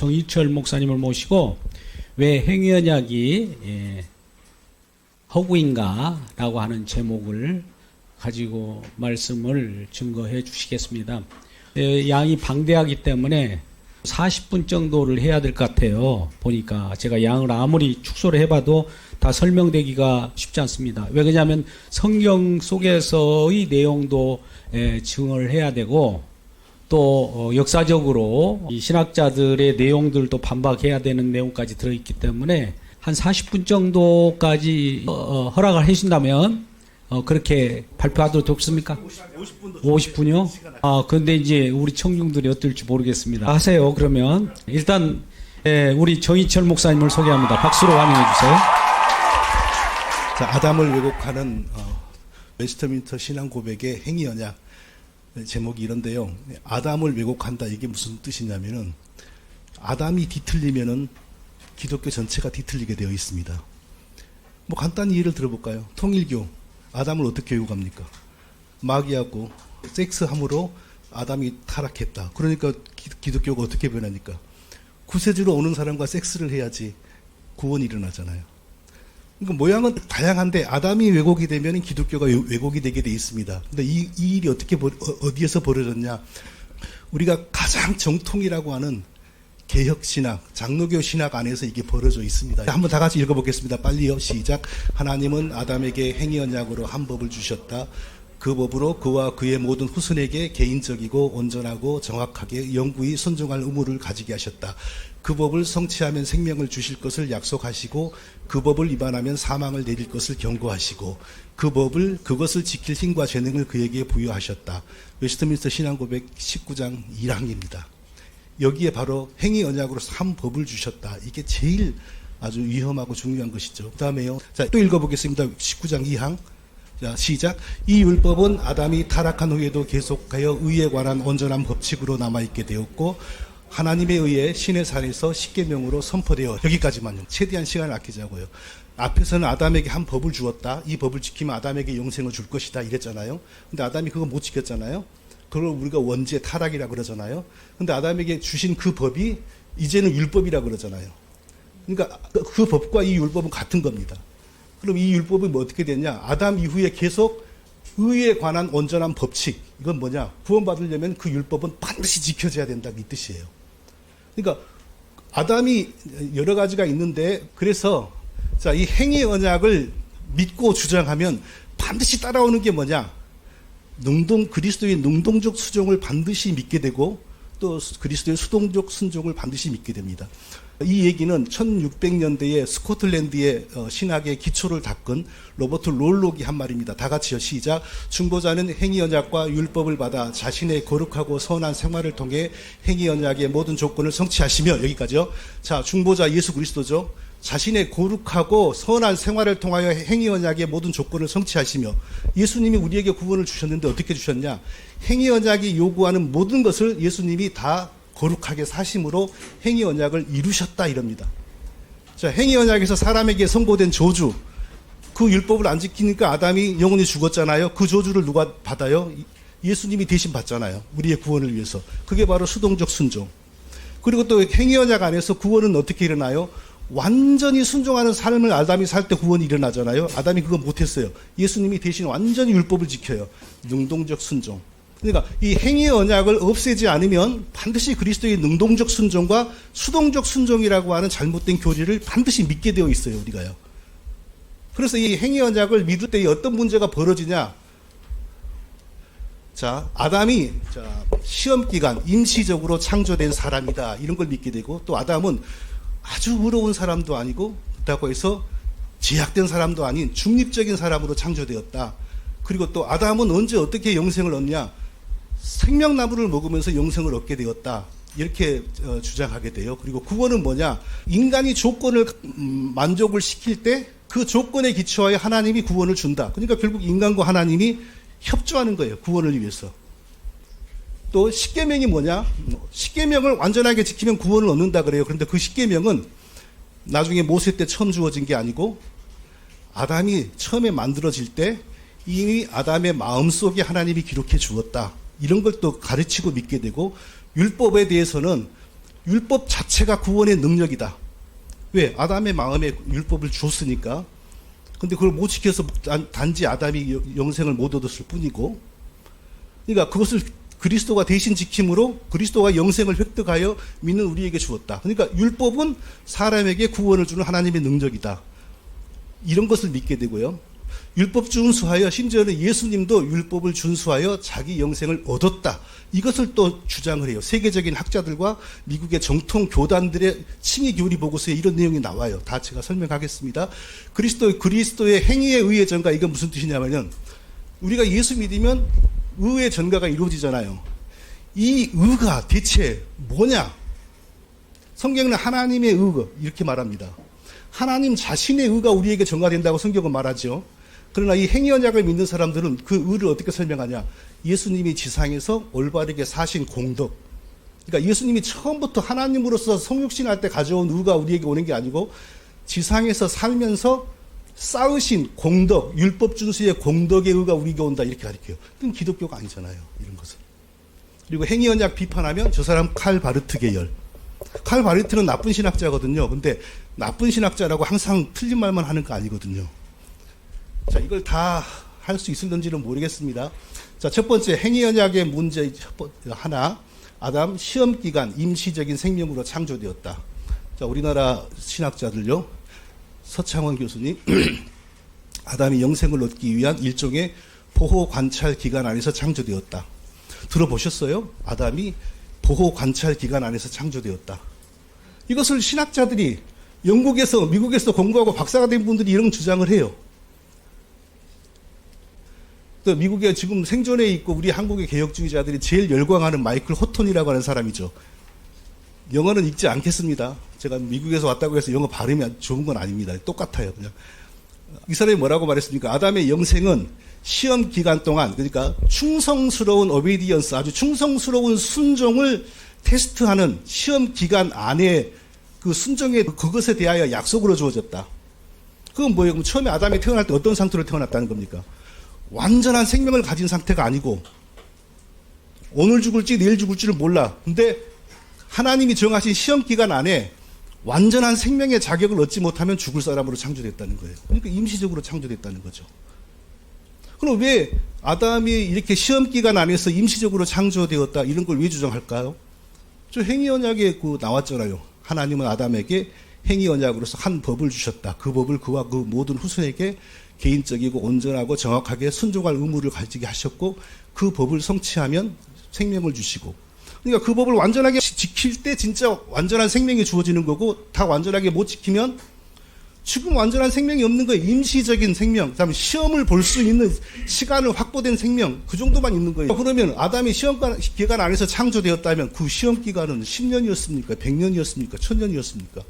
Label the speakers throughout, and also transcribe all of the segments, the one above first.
Speaker 1: 정희철 목사님을 모시고 왜 행위언약이 허구인가라고 하는 제목을 가지고 말씀을 증거해 주시겠습니다. 양이 방대하기 때문에 40분 정도를 해야 될 것 같아요. 보니까 제가 양을 아무리 축소를 해봐도 다 설명되기가 쉽지 않습니다. 왜 그러냐면 성경 속에서의 내용도 증언을 해야 되고 또 역사적으로 이 신학자들의 내용들도 반박해야 되는 내용까지 들어있기 때문에 한 40분 정도까지 허락을 해준다면 그렇게 발표하도록 좋습니까? 50분이요? 그런데 이제 우리 청중들이 어떨지 모르겠습니다. 하세요. 그러면 일단 우리 정희철 목사님을 소개합니다. 박수로 환영해 주세요.
Speaker 2: 자, 아담을 왜곡하는 웨스트민스터 신앙 고백의 행위언약 제목이 이런데요. 아담을 왜곡한다, 이게 무슨 뜻이냐면은 아담이 뒤틀리면은 기독교 전체가 뒤틀리게 되어 있습니다. 뭐 간단히 예를 들어볼까요? 통일교 아담을 어떻게 왜곡합니까? 마귀하고 섹스함으로 아담이 타락했다. 그러니까 기독교가 어떻게 변하니까? 구세주로 오는 사람과 섹스를 해야지 구원이 일어나잖아요. 그러니까 모양은 다양한데 아담이 왜곡이 되면 기독교가 왜곡이 되게 돼 있습니다. 근데 이 일이 어디에서 벌어졌냐? 우리가 가장 정통이라고 하는 개혁신학, 장로교 신학 안에서 이게 벌어져 있습니다. 한번 다 같이 읽어보겠습니다. 빨리요. 시작. 하나님은 아담에게 행위언약으로 한 법을 주셨다. 그 법으로 그와 그의 모든 후손에게 개인적이고 온전하고 정확하게 영구히 순종할 의무를 가지게 하셨다. 그 법을 성취하면 생명을 주실 것을 약속하시고 그 법을 위반하면 사망을 내릴 것을 경고하시고 그것을 지킬 힘과 재능을 그에게 부여하셨다. 웨스트민스터 신앙고백 19장 1항입니다. 여기에 바로 행위 언약으로 한 법을 주셨다. 이게 제일 아주 위험하고 중요한 것이죠. 그 다음에요. 자, 또 읽어보겠습니다. 19장 2항. 자, 시작. 이 율법은 아담이 타락한 후에도 계속하여 의에 관한 온전한 법칙으로 남아있게 되었고 하나님에 의해 신의 산에서 십계명으로 선포되어 여기까지만요. 최대한 시간을 아끼자고요. 앞에서는 아담에게 한 법을 주었다. 이 법을 지키면 아담에게 영생을 줄 것이다 이랬잖아요. 근데 아담이 그거 못 지켰잖아요. 그걸 우리가 원죄 타락이라 그러잖아요. 근데 아담에게 주신 그 법이 이제는 율법이라 그러잖아요. 그러니까 그 법과 이 율법은 같은 겁니다. 그럼 이 율법이 뭐 어떻게 됐냐? 아담 이후에 계속 의에 관한 온전한 법칙. 이건 뭐냐? 구원받으려면 그 율법은 반드시 지켜져야 된다, 이 뜻이에요. 그러니까 아담이 여러 가지가 있는데 그래서 자, 이 행위 언약을 믿고 주장하면 반드시 따라오는 게 뭐냐? 그리스도의 능동적 수종을 반드시 믿게 되고 또 그리스도의 수동적 순종을 반드시 믿게 됩니다. 이 얘기는 1600년대에 스코틀랜드의 신학의 기초를 닦은 로버트 롤록이 한 말입니다. 다 같이요. 시작. 중보자는 행위언약과 율법을 받아 자신의 거룩하고 선한 생활을 통해 행위언약의 모든 조건을 성취하시며 여기까지요. 자, 중보자 예수 그리스도죠. 자신의 거룩하고 선한 생활을 통하여 행위언약의 모든 조건을 성취하시며 예수님이 우리에게 구원을 주셨는데 어떻게 주셨냐? 행위언약이 요구하는 모든 것을 예수님이 다 거룩하게 사심으로 행위언약을 이루셨다 이럽니다. 자, 행위언약에서 사람에게 선고된 저주, 그 율법을 안 지키니까 아담이 영원히 죽었잖아요. 그 저주를 누가 받아요? 예수님이 대신 받잖아요. 우리의 구원을 위해서. 그게 바로 수동적 순종. 그리고 또 행위언약 안에서 구원은 어떻게 일어나요? 완전히 순종하는 삶을 아담이 살 때 구원이 일어나잖아요. 아담이 그거 못했어요. 예수님이 대신 완전히 율법을 지켜요. 능동적 순종. 그러니까 이 행위의 언약을 없애지 않으면 반드시 그리스도의 능동적 순종과 수동적 순종이라고 하는 잘못된 교리를 반드시 믿게 되어 있어요, 우리가요. 그래서 이 행위의 언약을 믿을 때 어떤 문제가 벌어지냐? 자, 아담이 시험 기간 임시적으로 창조된 사람이다. 이런 걸 믿게 되고 또 아담은 아주 의로운 사람도 아니고 그렇다고 해서 제약된 사람도 아닌 중립적인 사람으로 창조되었다. 그리고 또 아담은 언제 어떻게 영생을 얻냐? 생명나무를 먹으면서 영생을 얻게 되었다. 이렇게 주장하게 돼요. 그리고 구원은 뭐냐? 인간이 조건을 만족을 시킬 때 그 조건에 기초하여 하나님이 구원을 준다. 그러니까 결국 인간과 하나님이 협조하는 거예요. 구원을 위해서. 또 십계명이 뭐냐? 십계명을 완전하게 지키면 구원을 얻는다 그래요. 그런데 그 십계명은 나중에 모세 때 처음 주어진 게 아니고 아담이 처음에 만들어질 때 이미 아담의 마음속에 하나님이 기록해 주었다. 이런 걸 또 가르치고 믿게 되고 율법에 대해서는 율법 자체가 구원의 능력이다. 왜? 아담의 마음에 율법을 줬으니까. 근데 그걸 못 지켜서 단지 아담이 영생을 못 얻었을 뿐이고, 그러니까 그것을 그리스도가 대신 지킴으로 그리스도가 영생을 획득하여 믿는 우리에게 주었다. 그러니까 율법은 사람에게 구원을 주는 하나님의 능력이다. 이런 것을 믿게 되고요. 율법 준수하여, 심지어는 예수님도 율법을 준수하여 자기 영생을 얻었다. 이것을 또 주장을 해요. 세계적인 학자들과 미국의 정통 교단들의 칭의 교리 보고서에 이런 내용이 나와요. 다 제가 설명하겠습니다. 그리스도의 행위에 의해 전가, 이건 무슨 뜻이냐면은, 우리가 예수 믿으면 의의 전가가 이루어지잖아요. 이 의가 대체 뭐냐? 성경은 하나님의 의, 이렇게 말합니다. 하나님 자신의 의가 우리에게 전가된다고 성경은 말하죠. 그러나 이 행위 언약을 믿는 사람들은 그 의를 어떻게 설명하냐? 예수님이 지상에서 올바르게 사신 공덕. 그러니까 예수님이 처음부터 하나님으로서 성육신할 때 가져온 의가 우리에게 오는 게 아니고, 지상에서 살면서 쌓으신 공덕, 율법 준수의 공덕의 의가 우리에게 온다, 이렇게 가르쳐요. 그건 기독교가 아니잖아요, 이런 것은. 그리고 행위 언약 비판하면 저 사람 칼 바르트 계열. 칼 바르트는 나쁜 신학자거든요. 근데 나쁜 신학자라고 항상 틀린 말만 하는 거 아니거든요. 자, 이걸 다 할 수 있을는지는 모르겠습니다. 자, 첫 번째 행위 언약의 문제 하나, 아담 시험 기간 임시적인 생명으로 창조되었다. 자, 우리나라 신학자들요, 서창원 교수님, 아담이 영생을 얻기 위한 일종의 보호 관찰 기간 안에서 창조되었다. 들어보셨어요? 아담이 보호 관찰 기간 안에서 창조되었다. 이것을 신학자들이 영국에서, 미국에서 공부하고 박사가 된 분들이 이런 주장을 해요. 또 미국에 지금 생존해 있고 우리 한국의 개혁주의자들이 제일 열광하는 마이클 호톤이라고 하는 사람이죠. 영어는 읽지 않겠습니다. 제가 미국에서 왔다고 해서 영어 발음이 좋은 건 아닙니다. 똑같아요. 그냥. 이 사람이 뭐라고 말했습니까? 아담의 영생은 시험 기간 동안, 그러니까 충성스러운 오베디언스, 아주 충성스러운 순종을 테스트하는 시험 기간 안에 그 순종의 그것에 대하여 약속으로 주어졌다. 그건 뭐예요? 그럼 처음에 아담이 태어날 때 어떤 상태로 태어났다는 겁니까? 완전한 생명을 가진 상태가 아니고, 오늘 죽을지 내일 죽을지를 몰라. 근데 하나님이 정하신 시험 기간 안에 완전한 생명의 자격을 얻지 못하면 죽을 사람으로 창조됐다는 거예요. 그러니까 임시적으로 창조됐다는 거죠. 그럼 왜 아담이 이렇게 시험 기간 안에서 임시적으로 창조되었다, 이런 걸 왜 주장할까요? 저 행위 언약에 나왔잖아요. 하나님은 아담에게 행위 언약으로서 한 법을 주셨다. 그 법을 그와 그 모든 후손에게 개인적이고 온전하고 정확하게 순종할 의무를 가지게 하셨고, 그 법을 성취하면 생명을 주시고, 그러니까 그 법을 완전하게 지킬 때 진짜 완전한 생명이 주어지는 거고, 다 완전하게 못 지키면 지금 완전한 생명이 없는 거예요. 임시적인 생명, 그다음에 시험을 볼 수 있는 시간을 확보된 생명, 그 정도만 있는 거예요. 그러면 아담이 시험 기간 안에서 창조되었다면 그 시험 기간은 10년이었습니까? 100년이었습니까? 1000년이었습니까?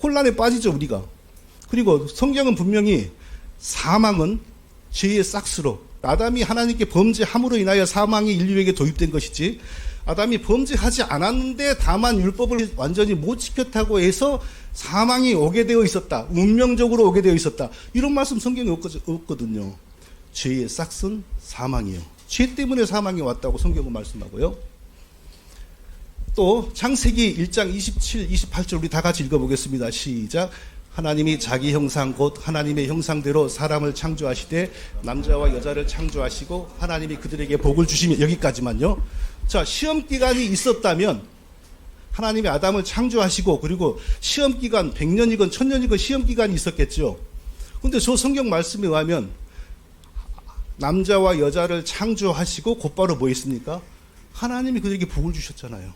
Speaker 2: 혼란에 빠지죠, 우리가. 그리고 성경은 분명히 사망은 죄의 싹스로, 아담이 하나님께 범죄함으로 인하여 사망이 인류에게 도입된 것이지, 아담이 범죄하지 않았는데 다만 율법을 완전히 못 지켰다고 해서 사망이 오게 되어 있었다, 운명적으로 오게 되어 있었다, 이런 말씀 성경에 없거든요. 죄의 싹은 사망이에요. 죄 때문에 사망이 왔다고 성경은 말씀하고요. 또 창세기 1장 27, 28절 우리 다 같이 읽어보겠습니다. 시작. 하나님이 자기 형상 곧 하나님의 형상대로 사람을 창조하시되 남자와 여자를 창조하시고 하나님이 그들에게 복을 주시며, 여기까지만요. 자, 시험 기간이 있었다면 하나님이 아담을 창조하시고, 그리고 시험 기간 100년이건 1000년이건 시험 기간이 있었겠죠. 그런데 저 성경 말씀에 의하면 남자와 여자를 창조하시고 곧바로 뭐 있습니까? 하나님이 그들에게 복을 주셨잖아요.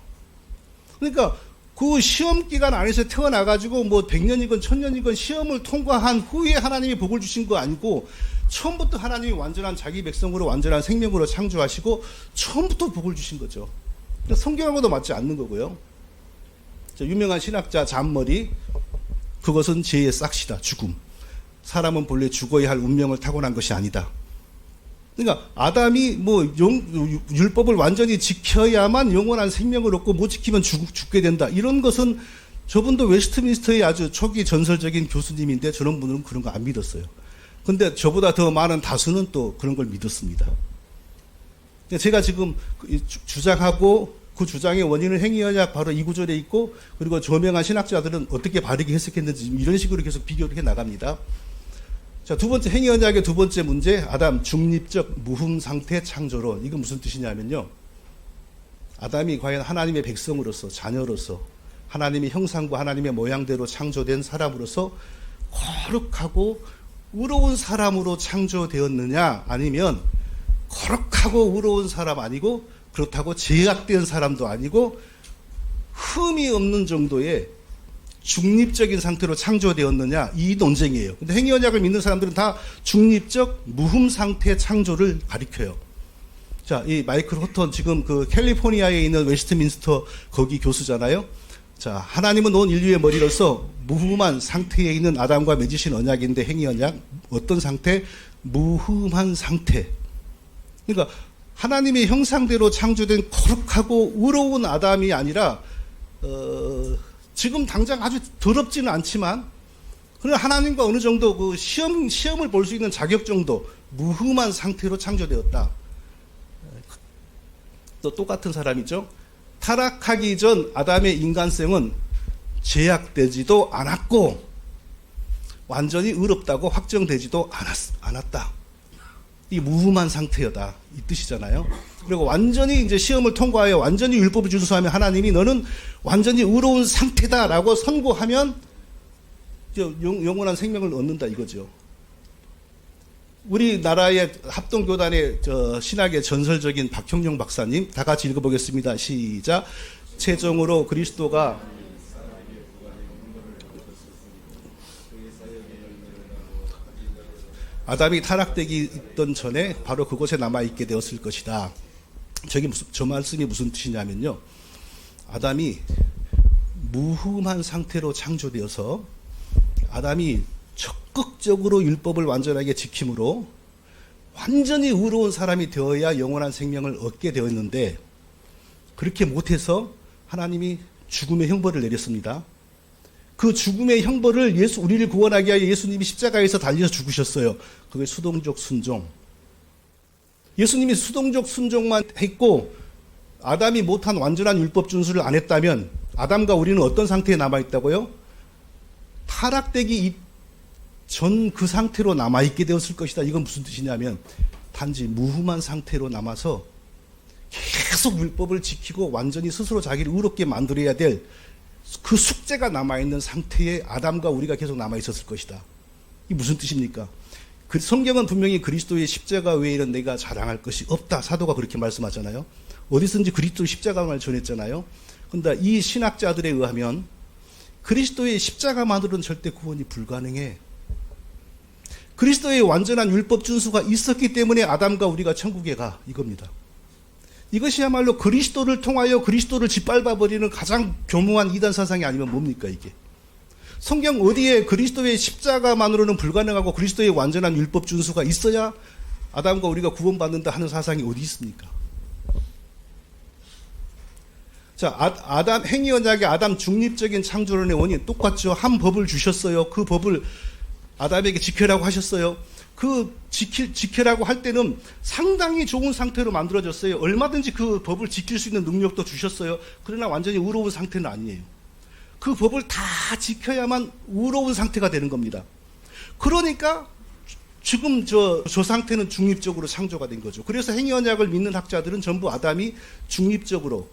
Speaker 2: 그러니까 그 시험 기간 안에서 태어나가지고 뭐 100년이건 1000년이건 시험을 통과한 후에 하나님이 복을 주신 거 아니고, 처음부터 하나님이 완전한 자기 백성으로 완전한 생명으로 창조하시고 처음부터 복을 주신 거죠. 성경하고도 맞지 않는 거고요. 유명한 신학자 잔머리, 그것은 죄의 싹시다, 죽음. 사람은 본래 죽어야 할 운명을 타고난 것이 아니다. 그러니까 아담이 뭐 율법을 완전히 지켜야만 영원한 생명을 얻고 못 지키면 죽게 된다, 이런 것은, 저분도 웨스트민스터의 아주 초기 전설적인 교수님인데 저런 분은 그런 거 안 믿었어요. 근데 저보다 더 많은 다수는 또 그런 걸 믿었습니다. 제가 지금 주장하고 그 주장의 원인은 행위언약 바로 이 구절에 있고, 그리고 저명한 신학자들은 어떻게 바르게 해석했는지 이런 식으로 계속 비교를 해 나갑니다. 자, 두 번째 행위언약의 두 번째 문제, 아담 중립적 무흠 상태 창조론. 이건 무슨 뜻이냐면요, 아담이 과연 하나님의 백성으로서, 자녀로서 하나님의 형상과 하나님의 모양대로 창조된 사람으로서 거룩하고 의로운 사람으로 창조되었느냐, 아니면 거룩하고 의로운 사람 아니고 그렇다고 제약된 사람도 아니고 흠이 없는 정도의 중립적인 상태로 창조되었느냐, 이 논쟁이에요. 근데 행위언약을 믿는 사람들은 다 중립적 무흠 상태 창조를 가리켜요. 자, 이 마이클 호턴, 지금 그 캘리포니아에 있는 웨스트민스터 거기 교수잖아요. 자, 하나님은 온 인류의 머리로서 무흠한 상태에 있는 아담과 맺으신 언약인데, 행위언약 어떤 상태? 무흠한 상태. 그러니까 하나님의 형상대로 창조된 거룩하고 의로운 아담이 아니라 지금 당장 아주 더럽지는 않지만, 그러나 하나님과 어느 정도 그 시험을 볼 수 있는 자격 정도 무흠한 상태로 창조되었다. 또 똑같은 사람이죠. 타락하기 전 아담의 인간성은 제약되지도 않았고 완전히 의롭다고 확정되지도 않았다. 이 무흠한 상태여다, 이 뜻이잖아요. 그리고 완전히 이제 시험을 통과하여 완전히 율법을 준수하면 하나님이 너는 완전히 의로운 상태다라고 선고하면 영원한 생명을 얻는다, 이거죠. 우리나라의 합동교단의 신학의 전설적인 박형룡 박사님, 다 같이 읽어보겠습니다. 시작. 최종으로 그리스도가 아담이 타락되기 있던 전에 바로 그곳에 남아있게 되었을 것이다. 저 말씀이 무슨 뜻이냐면요, 아담이 무흠한 상태로 창조되어서 아담이 적극적으로 율법을 완전하게 지킴으로 완전히 의로운 사람이 되어야 영원한 생명을 얻게 되었는데, 그렇게 못해서 하나님이 죽음의 형벌을 내렸습니다. 그 죽음의 형벌을 우리를 구원하기 위하여 예수님이 십자가에서 달려서 죽으셨어요. 그게 수동적 순종. 예수님이 수동적 순종만 했고 아담이 못한 완전한 율법 준수를 안 했다면 아담과 우리는 어떤 상태에 남아있다고요? 타락되기 전 그 상태로 남아있게 되었을 것이다. 이건 무슨 뜻이냐면 단지 무흠한 상태로 남아서 계속 율법을 지키고 완전히 스스로 자기를 의롭게 만들어야 될 그 숙제가 남아있는 상태에 아담과 우리가 계속 남아있었을 것이다. 이게 무슨 뜻입니까? 그 성경은 분명히 그리스도의 십자가 외에는 내가 자랑할 것이 없다, 사도가 그렇게 말씀하잖아요. 어디서든지 그리스도의 십자가만 전했잖아요. 그런데 이 신학자들에 의하면 그리스도의 십자가만으로는 절대 구원이 불가능해. 그리스도의 완전한 율법 준수가 있었기 때문에 아담과 우리가 천국에 가, 이겁니다. 이것이야말로 그리스도를 통하여 그리스도를 짓밟아버리는 가장 교묘한 이단 사상이 아니면 뭡니까, 이게? 성경 어디에 그리스도의 십자가만으로는 불가능하고 그리스도의 완전한 율법 준수가 있어야 아담과 우리가 구원받는다 하는 사상이 어디 있습니까? 자, 아담 행위언약의 아담 중립적인 창조론의 원인 똑같죠. 한 법을 주셨어요. 그 법을 아담에게 지켜라고 하셨어요. 그 지켜라고 할 때는 상당히 좋은 상태로 만들어졌어요. 얼마든지 그 법을 지킬 수 있는 능력도 주셨어요. 그러나 완전히 의로운 상태는 아니에요. 그 법을 다 지켜야만 의로운 상태가 되는 겁니다. 그러니까 지금 저 상태는 중립적으로 창조가 된 거죠. 그래서 행위언약을 믿는 학자들은 전부 아담이 중립적으로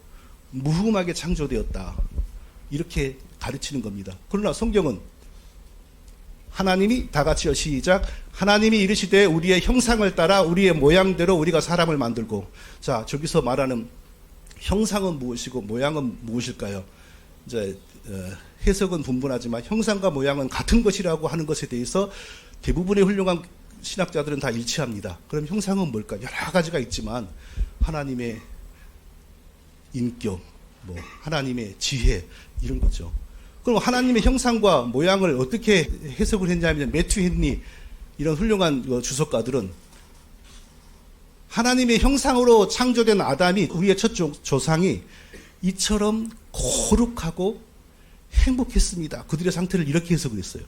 Speaker 2: 무흠하게 창조되었다, 이렇게 가르치는 겁니다. 그러나 성경은 하나님이, 다 같이요, 시작. 하나님이 이르시되 우리의 형상을 따라 우리의 모양대로 우리가 사람을 만들고. 자, 저기서 말하는 형상은 무엇이고 모양은 무엇일까요? 이제 해석은 분분하지만 형상과 모양은 같은 것이라고 하는 것에 대해서 대부분의 훌륭한 신학자들은 다 일치합니다. 그럼 형상은 뭘까? 여러 가지가 있지만 하나님의 인격, 하나님의 지혜, 이런 거죠. 그럼 하나님의 형상과 모양을 어떻게 해석을 했냐면 매튜 헨리 이런 훌륭한 주석가들은 하나님의 형상으로 창조된 아담이, 우리의 첫 조상이 이처럼 거룩하고 행복했습니다. 그들의 상태를 이렇게 해석을 했어요.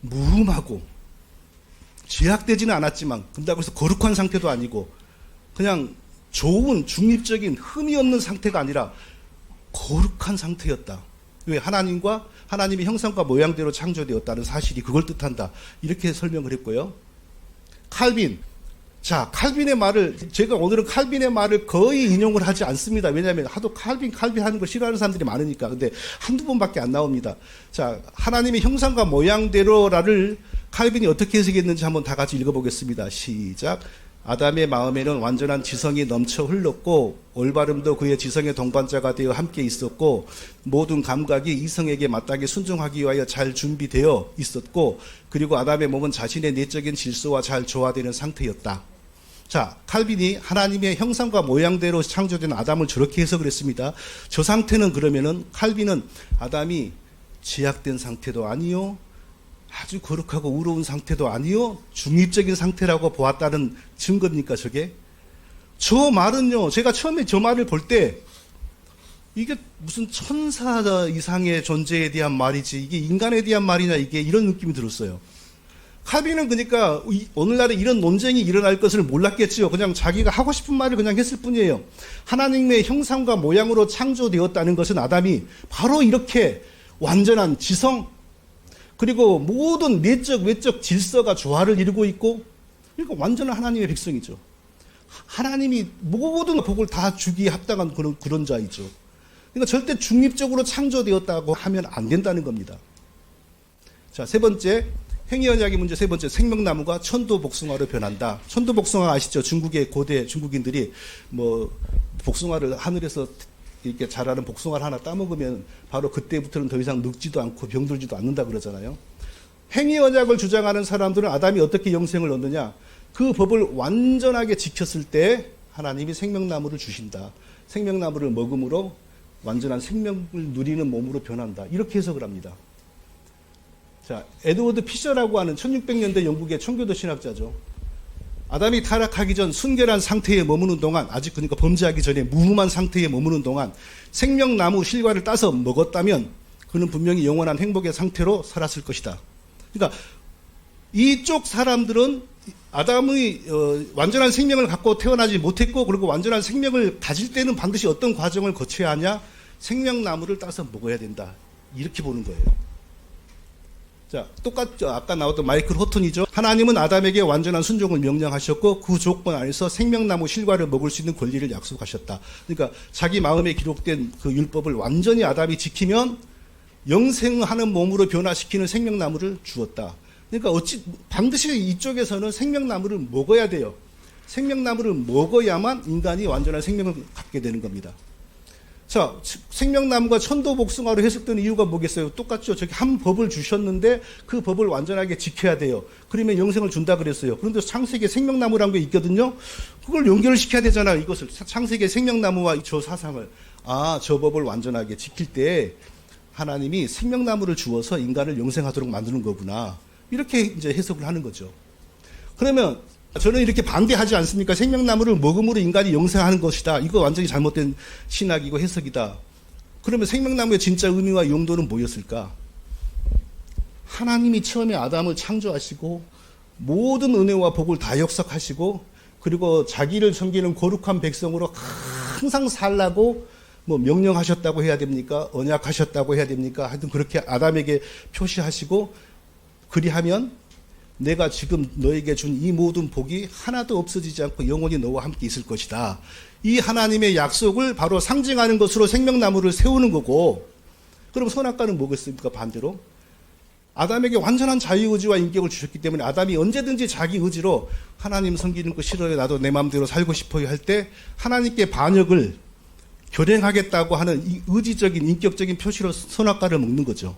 Speaker 2: 무흠하고 제약되지는 않았지만, 그렇다고 해서 거룩한 상태도 아니고 그냥 좋은 중립적인 흠이 없는 상태가 아니라 거룩한 상태였다. 왜? 하나님의 형상과 모양대로 창조되었다는 사실이 그걸 뜻한다. 이렇게 설명을 했고요. 칼빈. 자, 칼빈의 말을, 제가 오늘은 칼빈의 말을 거의 인용을 하지 않습니다. 왜냐하면 하도 칼빈 하는 걸 싫어하는 사람들이 많으니까. 근데 한두 번밖에 안 나옵니다. 자, 하나님의 형상과 모양대로라를 칼빈이 어떻게 해석했는지 한번 다 같이 읽어보겠습니다. 시작. 아담의 마음에는 완전한 지성이 넘쳐 흘렀고 올바름도 그의 지성의 동반자가 되어 함께 있었고 모든 감각이 이성에게 마땅히 순종하기 위하여 잘 준비되어 있었고 그리고 아담의 몸은 자신의 내적인 질서와 잘 조화되는 상태였다. 자, 칼빈이 하나님의 형상과 모양대로 창조된 아담을 저렇게 해석을 했습니다. 저 상태는 그러면은 칼빈은 아담이 제약된 상태도 아니요, 아주 거룩하고 의로운 상태도 아니요, 중립적인 상태라고 보았다는 증거입니까, 저게? 저 말은요, 제가 처음에 저 말을 볼 때, 이게 무슨 천사 이상의 존재에 대한 말이지, 이게 인간에 대한 말이냐, 이게 이런 느낌이 들었어요. 칼빈은 그러니까, 오늘날에 이런 논쟁이 일어날 것을 몰랐겠지요. 그냥 자기가 하고 싶은 말을 그냥 했을 뿐이에요. 하나님의 형상과 모양으로 창조되었다는 것은 아담이 바로 이렇게 완전한 지성, 그리고 모든 내적, 외적 질서가 조화를 이루고 있고, 그러니까 완전한 하나님의 백성이죠. 하나님이 모든 복을 다 주기에 합당한 그런 자이죠. 그러니까 절대 중립적으로 창조되었다고 하면 안 된다는 겁니다. 자, 세 번째, 행위언약의 문제 세 번째, 생명나무가 천도복숭아로 변한다. 천도복숭아 아시죠? 중국의 고대 중국인들이 복숭아를 하늘에서 이렇게 자라는 복숭아를 하나 따먹으면 바로 그때부터는 더 이상 늙지도 않고 병들지도 않는다 그러잖아요. 행위 언약을 주장하는 사람들은 아담이 어떻게 영생을 얻느냐? 그 법을 완전하게 지켰을 때 하나님이 생명나무를 주신다. 생명나무를 먹음으로 완전한 생명을 누리는 몸으로 변한다. 이렇게 해석을 합니다. 자, 에드워드 피셔라고 하는 1600년대 영국의 청교도 신학자죠. 아담이 타락하기 전 순결한 상태에 머무는 동안, 아직 그러니까 범죄하기 전에 무흠한 상태에 머무는 동안 생명나무 실과를 따서 먹었다면 그는 분명히 영원한 행복의 상태로 살았을 것이다. 그러니까 이쪽 사람들은 아담의 완전한 생명을 갖고 태어나지 못했고, 그리고 완전한 생명을 가질 때는 반드시 어떤 과정을 거쳐야 하냐? 생명나무를 따서 먹어야 된다. 이렇게 보는 거예요. 자, 똑같죠. 아까 나왔던 마이클 호튼이죠. 하나님은 아담에게 완전한 순종을 명령하셨고 그 조건 안에서 생명나무 실과를 먹을 수 있는 권리를 약속하셨다. 그러니까 자기 마음에 기록된 그 율법을 완전히 아담이 지키면 영생하는 몸으로 변화시키는 생명나무를 주었다. 그러니까 반드시 이쪽에서는 생명나무를 먹어야 돼요. 생명나무를 먹어야만 인간이 완전한 생명을 갖게 되는 겁니다. 자, 생명나무가 천도복숭아로 해석된 이유가 뭐겠어요? 똑같죠. 저기 한 법을 주셨는데 그 법을 완전하게 지켜야 돼요. 그러면 영생을 준다 그랬어요. 그런데 창세기에 생명나무라는 게 있거든요. 그걸 연결을 시켜야 되잖아요. 이것을 창세기의 생명나무와 저 사상을, 저 법을 완전하게 지킬 때 하나님이 생명나무를 주어서 인간을 영생하도록 만드는 거구나. 이렇게 이제 해석을 하는 거죠. 그러면 저는 이렇게 반대하지 않습니까? 생명나무를 먹음으로 인간이 영생하는 것이다. 이거 완전히 잘못된 신학이고 해석이다. 그러면 생명나무의 진짜 의미와 용도는 뭐였을까? 하나님이 처음에 아담을 창조하시고 모든 은혜와 복을 다 역삭하시고 그리고 자기를 섬기는 거룩한 백성으로 항상 살라고 명령하셨다고 해야 됩니까? 언약하셨다고 해야 됩니까? 하여튼 그렇게 아담에게 표시하시고 그리하면 내가 지금 너에게 준 이 모든 복이 하나도 없어지지 않고 영원히 너와 함께 있을 것이다. 이 하나님의 약속을 바로 상징하는 것으로 생명나무를 세우는 거고, 그럼 선악과는 뭐겠습니까? 반대로 아담에게 완전한 자유의지와 인격을 주셨기 때문에 아담이 언제든지 자기 의지로 하나님 섬기는 거 싫어요, 나도 내 마음대로 살고 싶어요 할 때 하나님께 반역을 결행하겠다고 하는 이 의지적인 인격적인 표시로 선악과를 먹는 거죠.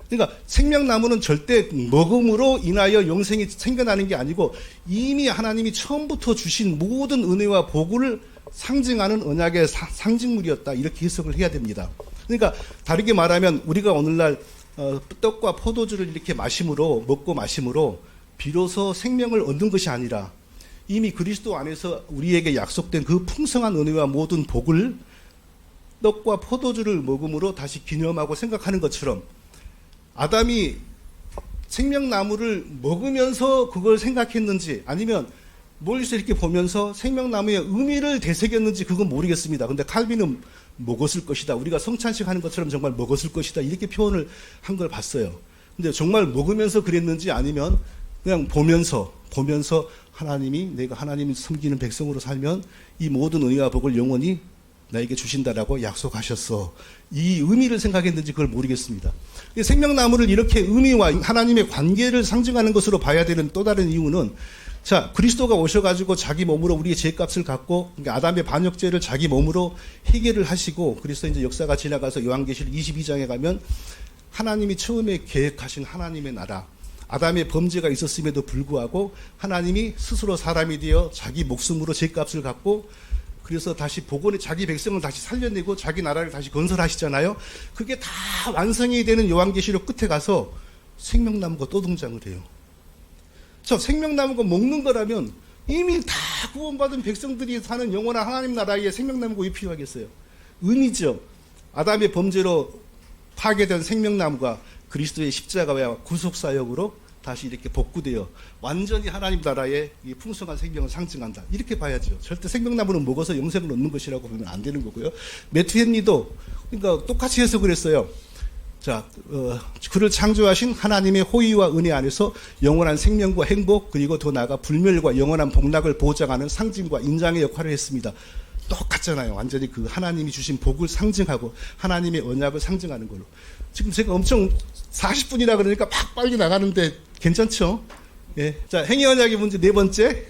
Speaker 2: 그러니까 생명나무는 절대 먹음으로 인하여 영생이 생겨나는 게 아니고 이미 하나님이 처음부터 주신 모든 은혜와 복을 상징하는 언약의 상징물이었다. 이렇게 해석을 해야 됩니다. 그러니까 다르게 말하면 우리가 오늘날 떡과 포도주를 이렇게 먹고 마심으로 비로소 생명을 얻는 것이 아니라 이미 그리스도 안에서 우리에게 약속된 그 풍성한 은혜와 모든 복을 떡과 포도주를 먹음으로 다시 기념하고 생각하는 것처럼 아담이 생명나무를 먹으면서 그걸 생각했는지 아니면 멀리서 이렇게 보면서 생명나무의 의미를 되새겼는지 그건 모르겠습니다. 근데 칼빈은 먹었을 것이다. 우리가 성찬식 하는 것처럼 정말 먹었을 것이다. 이렇게 표현을 한 걸 봤어요. 근데 정말 먹으면서 그랬는지 아니면 그냥 보면서 하나님이 내가 하나님을 섬기는 백성으로 살면 이 모든 은혜와 복을 영원히 나에게 주신다라고 약속하셨어. 이 의미를 생각했는지 그걸 모르겠습니다. 생명나무를 이렇게 의미와 하나님의 관계를 상징하는 것으로 봐야 되는 또 다른 이유는 자, 그리스도가 오셔가지고 자기 몸으로 우리의 죄값을 갖고, 그러니까 아담의 반역죄를 자기 몸으로 해결을 하시고, 그래서 이제 역사가 지나가서 요한계시록 22장에 가면 하나님이 처음에 계획하신 하나님의 나라, 아담의 범죄가 있었음에도 불구하고 하나님이 스스로 사람이 되어 자기 목숨으로 죄값을 갖고, 그래서 다시 복원해 자기 백성을 다시 살려내고 자기 나라를 다시 건설하시잖아요. 그게 다 완성이 되는 요한계시록 끝에 가서 생명나무가 또 등장을 해요. 저 생명나무가 먹는 거라면 이미 다 구원받은 백성들이 사는 영원한 하나님 나라에 생명나무가 왜 필요하겠어요? 의미죠. 아담의 범죄로 파괴된 생명나무가 그리스도의 십자가와 구속사역으로 다시 이렇게 복구되어 완전히 하나님 나라의 이 풍성한 생명을 상징한다. 이렇게 봐야죠. 절대 생명나무는 먹어서 영생을 얻는 것이라고 보면 안 되는 거고요. 매튜 헨리도 그러니까 똑같이 해석을 했어요. 자, 그를 창조하신 하나님의 호의와 은혜 안에서 영원한 생명과 행복, 그리고 더 나아가 불멸과 영원한 복락을 보장하는 상징과 인장의 역할을 했습니다. 똑같잖아요. 완전히 그 하나님이 주신 복을 상징하고 하나님의 언약을 상징하는 걸로. 지금 제가 엄청 40분이라 그러니까 막 빨리 나가는데 괜찮죠? 예. 자, 행위 언약의 문제 네 번째.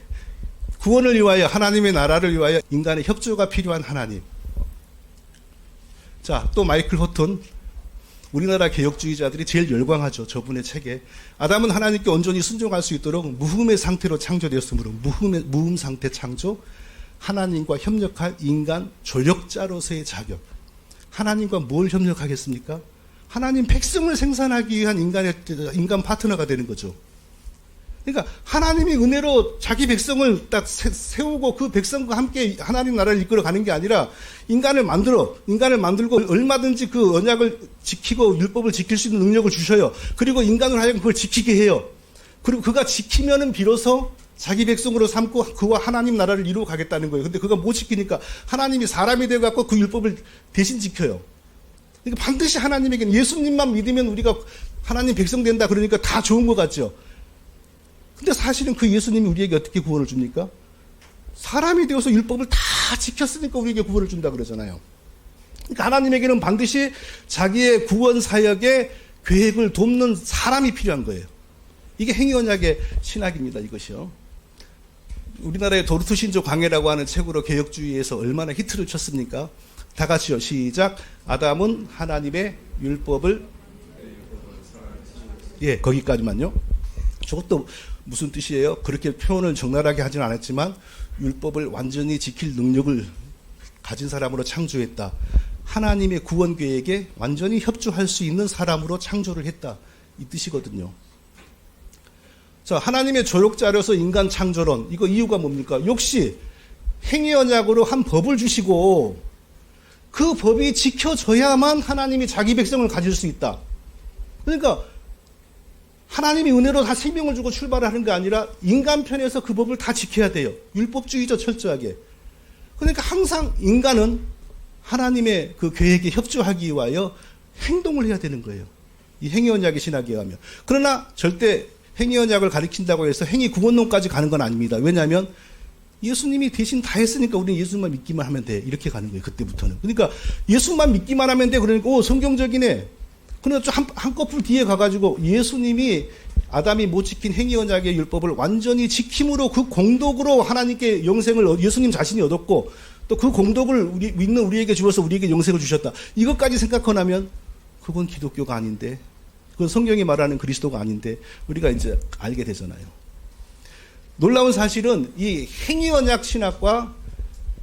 Speaker 2: 구원을 위하여 하나님의 나라를 위하여 인간의 협조가 필요한 하나님. 자, 또 마이클 호튼. 우리나라 개혁주의자들이 제일 열광하죠. 저분의 책에. 아담은 하나님께 온전히 순종할 수 있도록 무흠의 상태로 창조되었으므로 무흠 상태 창조, 하나님과 협력할 인간 조력자로서의 자격. 하나님과 뭘 협력하겠습니까? 하나님 백성을 생산하기 위한 인간 파트너가 되는 거죠. 그러니까 하나님이 은혜로 자기 백성을 딱 세우고 그 백성과 함께 하나님 나라를 이끌어 가는 게 아니라 인간을 만들고 얼마든지 그 언약을 지키고 율법을 지킬 수 있는 능력을 주셔요. 그리고 인간을 하여금 그걸 지키게 해요. 그리고 그가 지키면은 비로소 자기 백성으로 삼고 그와 하나님 나라를 이루어 가겠다는 거예요. 근데 그가 못 지키니까 하나님이 사람이 되어 갖고 그 율법을 대신 지켜요. 그러니까 반드시 하나님에게는 예수님만 믿으면 우리가 하나님 백성 된다 그러니까 다 좋은 것 같죠. 근데 사실은 그 예수님이 우리에게 어떻게 구원을 줍니까? 사람이 되어서 율법을 다 지켰으니까 우리에게 구원을 준다 그러잖아요. 그러니까 하나님에게는 반드시 자기의 구원 사역의 계획을 돕는 사람이 필요한 거예요. 이게 행위언약의 신학입니다. 이것이요. 우리나라의 도르트 신조 강해라고 하는 책으로 개혁주의에서 얼마나 히트를 쳤습니까? 다 같이요. 시작. 아담은 하나님의 율법을 거기까지만요. 저것도 무슨 뜻이에요? 그렇게 표현을 적나라하게 하진 않았지만 율법을 완전히 지킬 능력을 가진 사람으로 창조했다. 하나님의 구원 계획에 완전히 협조할 수 있는 사람으로 창조를 했다. 이 뜻이거든요. 자, 하나님의 조력자로서 인간 창조론. 이거 이유가 뭡니까? 역시 행위 언약으로 한 법을 주시고 그 법이 지켜져야만 하나님이 자기 백성을 가질 수 있다. 그러니까 하나님이 은혜로 다 생명을 주고 출발하는 게 아니라 인간 편에서 그 법을 다 지켜야 돼요. 율법주의죠, 철저하게. 그러니까 항상 인간은 하나님의 그 계획에 협조하기 위하여 행동을 해야 되는 거예요. 이 행위언약의 신학에 의하면. 그러나 절대 행위언약을 가리킨다고 해서 행위 구원론까지 가는 건 아닙니다. 왜냐하면 예수님이 대신 다 했으니까 우리는 예수만 믿기만 하면 돼. 이렇게 가는 거예요. 그때부터는. 그러니까 예수만 믿기만 하면 돼. 그러니까 성경적이네. 그러나 한꺼풀 뒤에 가가지고 예수님이 아담이 못 지킨 행위언약의 율법을 완전히 지킴으로 그 공덕으로 하나님께 영생을 예수님 자신이 얻었고 또 그 공덕을 믿는 우리에게 주어서 우리에게 영생을 주셨다. 이것까지 생각하면 그건 기독교가 아닌데 그건 성경이 말하는 그리스도가 아닌데 우리가 이제 알게 되잖아요. 놀라운 사실은 이 행위언약 신학과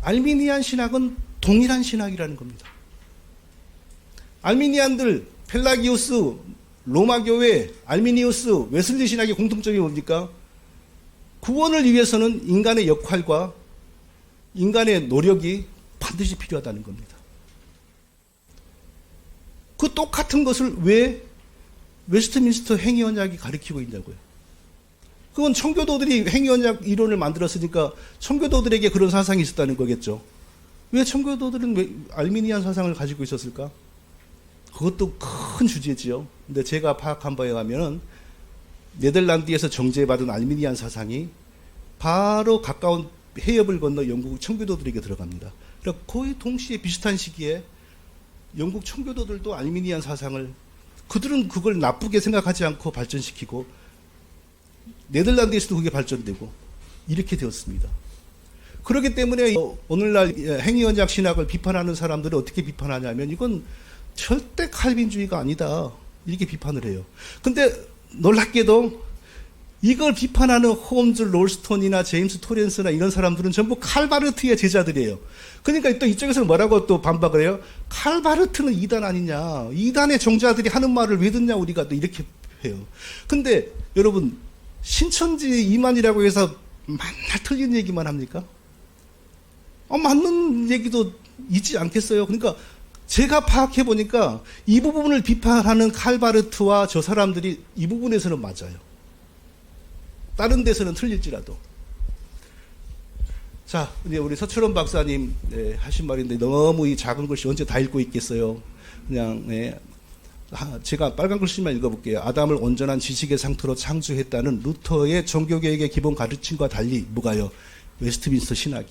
Speaker 2: 알미니안 신학은 동일한 신학이라는 겁니다. 알미니안들 펠라기우스, 로마교회, 알미니우스, 웨슬리 신학의 공통점이 뭡니까? 구원을 위해서는 인간의 역할과 인간의 노력이 반드시 필요하다는 겁니다. 그 똑같은 것을 왜 웨스트민스터 행위언약이 가리키고 있냐고요. 그건 청교도들이 행위언약 이론을 만들었으니까 청교도들에게 그런 사상이 있었다는 거겠죠. 왜 청교도들은 왜 알미니안 사상을 가지고 있었을까? 그것도 큰 주제지요. 근데 제가 파악한 바에 의하면 네덜란드에서 정제받은 알미니안 사상이 바로 가까운 해협을 건너 영국 청교도들에게 들어갑니다. 그러니까 거의 동시에 비슷한 시기에 영국 청교도들도 알미니안 사상을 그들은 그걸 나쁘게 생각하지 않고 발전시키고 네덜란드에서도 그게 발전되고 이렇게 되었습니다. 그렇기 때문에 오늘날 행위언약 신학을 비판하는 사람들은 어떻게 비판하냐면 이건 절대 칼빈주의가 아니다 이렇게 비판을 해요. 근데 놀랍게도 이걸 비판하는 홈즈 롤스톤이나 제임스 토렌스나 이런 사람들은 전부 칼바르트의 제자들이에요. 그러니까 또 이쪽에서 뭐라고 또 반박을 해요? 칼바르트는 이단 아니냐. 이단의 종자들이 하는 말을 왜 듣냐 우리가 또 이렇게 해요. 근데 여러분 신천지 이만이라고 해서 맨날 틀린 얘기만 합니까? 맞는 얘기도 있지 않겠어요? 그러니까 제가 파악해 보니까 이 부분을 비판하는 칼바르트와 저 사람들이 이 부분에서는 맞아요. 다른 데서는 틀릴지라도. 자, 이제 우리 서철원 박사님 하신 말인데 너무 이 작은 글씨 언제 다 읽고 있겠어요. 그냥 제가 빨간 글씨만 읽어볼게요. 아담을 온전한 지식의 상태로 창조했다는 루터의 종교개혁의 기본 가르침과 달리 뭐가요? 웨스트민스터 신학이.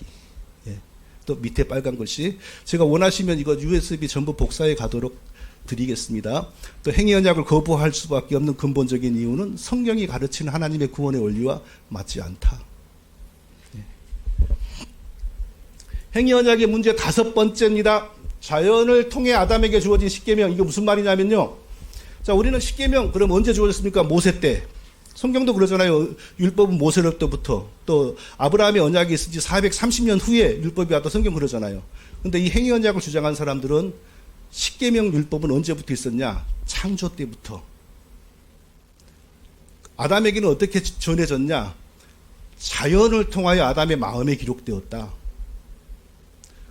Speaker 2: 또 밑에 빨간 글씨. 제가 원하시면 이거 USB 전부 복사해 가도록 드리겠습니다. 또 행위언약을 거부할 수밖에 없는 근본적인 이유는 성경이 가르치는 하나님의 구원의 원리와 맞지 않다. 행위언약의 문제 5번째입니다. 자연을 통해 아담에게 주어진 십계명. 이게 무슨 말이냐면요. 자, 우리는 십계명 그럼 언제 주어졌습니까? 모세 때. 성경도 그러잖아요. 율법은 모세로부터 또 아브라함의 언약이 있은 지 430년 후에 율법이 왔다 성경 그러잖아요. 근데 이 행위언약을 주장한 사람들은 십계명 율법은 언제부터 있었냐? 창조 때부터. 아담에게는 어떻게 전해졌냐? 자연을 통하여 아담의 마음에 기록되었다.